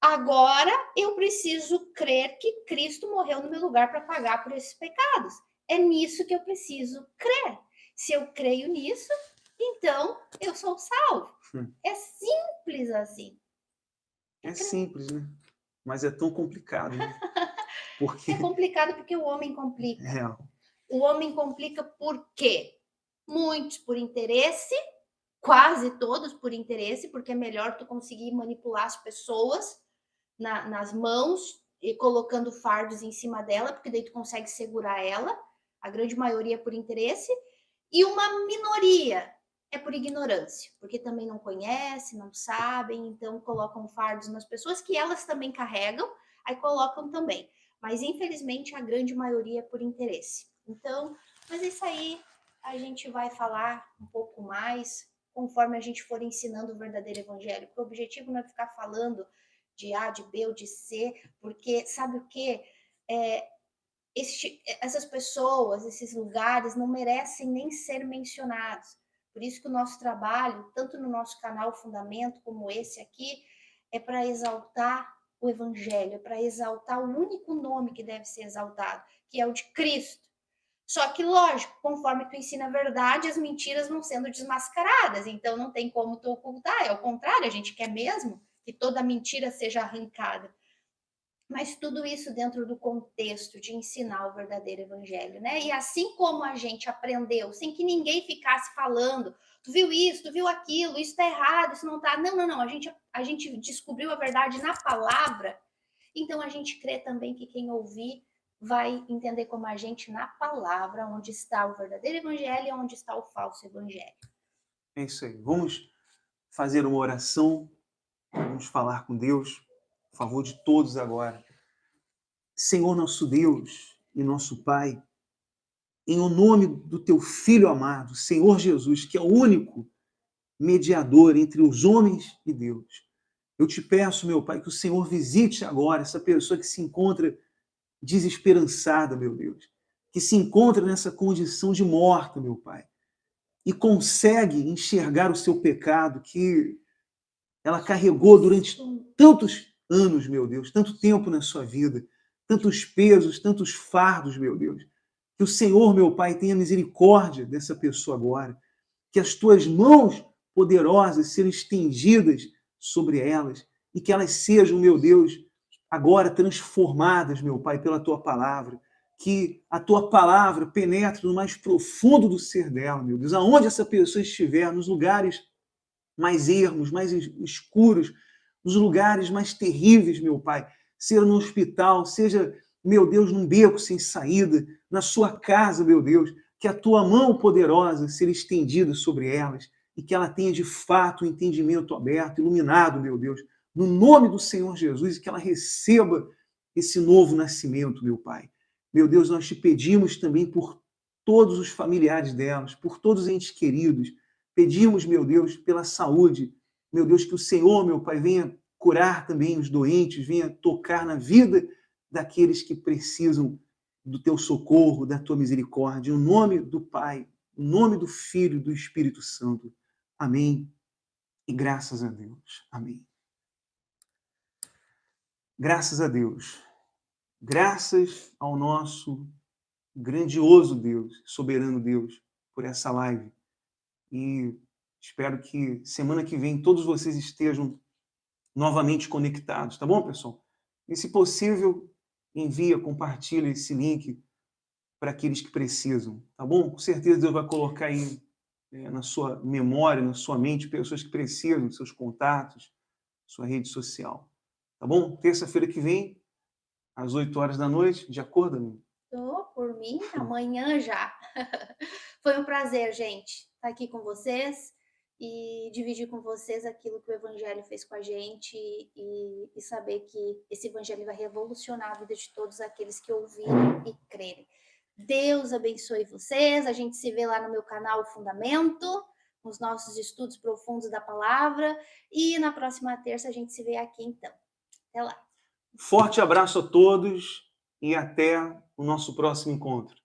Agora eu preciso crer que Cristo morreu no meu lugar para pagar por esses pecados. É nisso que eu preciso crer. Se eu creio nisso, então eu sou salvo. É simples assim. É simples, né? Mas é tão complicado, né? Porque... É complicado porque o homem complica. É. O homem complica por quê? Muitos por interesse, quase todos por interesse, porque é melhor tu conseguir manipular as pessoas nas mãos e colocando fardos em cima dela, porque daí tu consegue segurar ela. A grande maioria é por interesse. E uma minoria é por ignorância, porque também não conhecem, não sabem, então colocam fardos nas pessoas que elas também carregam, aí colocam também. Mas, infelizmente, a grande maioria é por interesse. Então, mas isso aí a gente vai falar um pouco mais conforme a gente for ensinando o verdadeiro evangelho. Porque o objetivo não é ficar falando de A, de B ou de C, porque sabe o quê? Essas pessoas, esses lugares não merecem nem ser mencionados. Por isso que o nosso trabalho, tanto no nosso canal Fundamento como esse aqui, é para exaltar o Evangelho, é para exaltar o único nome que deve ser exaltado, que é o de Cristo. Só que, lógico, conforme tu ensina a verdade, as mentiras vão sendo desmascaradas, então não tem como tu ocultar, é o contrário, a gente quer mesmo que toda mentira seja arrancada. Mas tudo isso dentro do contexto de ensinar o verdadeiro evangelho, né? E assim como a gente aprendeu, sem que ninguém ficasse falando, tu viu isso, tu viu aquilo, isso tá errado, isso não tá... Não, a gente descobriu a verdade na palavra, então a gente crê também que quem ouvir vai entender como a gente na palavra, onde está o verdadeiro evangelho e onde está o falso evangelho. É isso aí. Vamos fazer uma oração, vamos falar com Deus, a favor de todos agora. Senhor nosso Deus e nosso Pai, em o nome do teu Filho amado, Senhor Jesus, que é o único mediador entre os homens e Deus, eu te peço, meu Pai, que o Senhor visite agora essa pessoa que se encontra desesperançada, meu Deus, que se encontra nessa condição de morte, meu Pai, e consegue enxergar o seu pecado que ela carregou durante tantos anos, meu Deus, tanto tempo na sua vida, tantos pesos, tantos fardos, meu Deus. Que o Senhor, meu Pai, tenha misericórdia dessa pessoa agora, que as tuas mãos poderosas sejam estendidas sobre elas e que elas sejam, meu Deus, agora transformadas, meu Pai, pela tua palavra, que a tua palavra penetre no mais profundo do ser dela, meu Deus, aonde essa pessoa estiver, nos lugares mais ermos, mais escuros, nos lugares mais terríveis, meu Pai, seja no hospital, seja, meu Deus, num beco sem saída, na sua casa, meu Deus, que a tua mão poderosa seja estendida sobre elas e que ela tenha de fato o entendimento aberto, iluminado, meu Deus, no nome do Senhor Jesus, e que ela receba esse novo nascimento, meu Pai. Meu Deus, nós te pedimos também por todos os familiares delas, por todos os entes queridos. Pedimos, meu Deus, pela saúde. Meu Deus, que o Senhor, meu Pai, venha curar também os doentes, venha tocar na vida daqueles que precisam do teu socorro, da tua misericórdia. Em nome do Pai, em nome do Filho e do Espírito Santo. Amém. E graças a Deus. Amém. Graças a Deus. Graças ao nosso grandioso Deus, soberano Deus, por essa live. E espero que semana que vem todos vocês estejam novamente conectados, tá bom, pessoal? E se possível, envia, compartilha esse link para aqueles que precisam, tá bom? Com certeza Deus vai colocar aí na sua memória, na sua mente, pessoas que precisam, seus contatos, sua rede social, tá bom? Terça-feira que vem, às 8 horas da noite, de acordo, amigo? Tô, por mim, amanhã já. Foi um prazer, gente, estar aqui com vocês e dividir com vocês aquilo que o Evangelho fez com a gente e saber que esse Evangelho vai revolucionar a vida de todos aqueles que ouvirem e crerem. Deus abençoe vocês, a gente se vê lá no meu canal Fundamento, nos nossos estudos profundos da palavra, e na próxima terça a gente se vê aqui então. Até lá. Forte abraço a todos e até o nosso próximo encontro.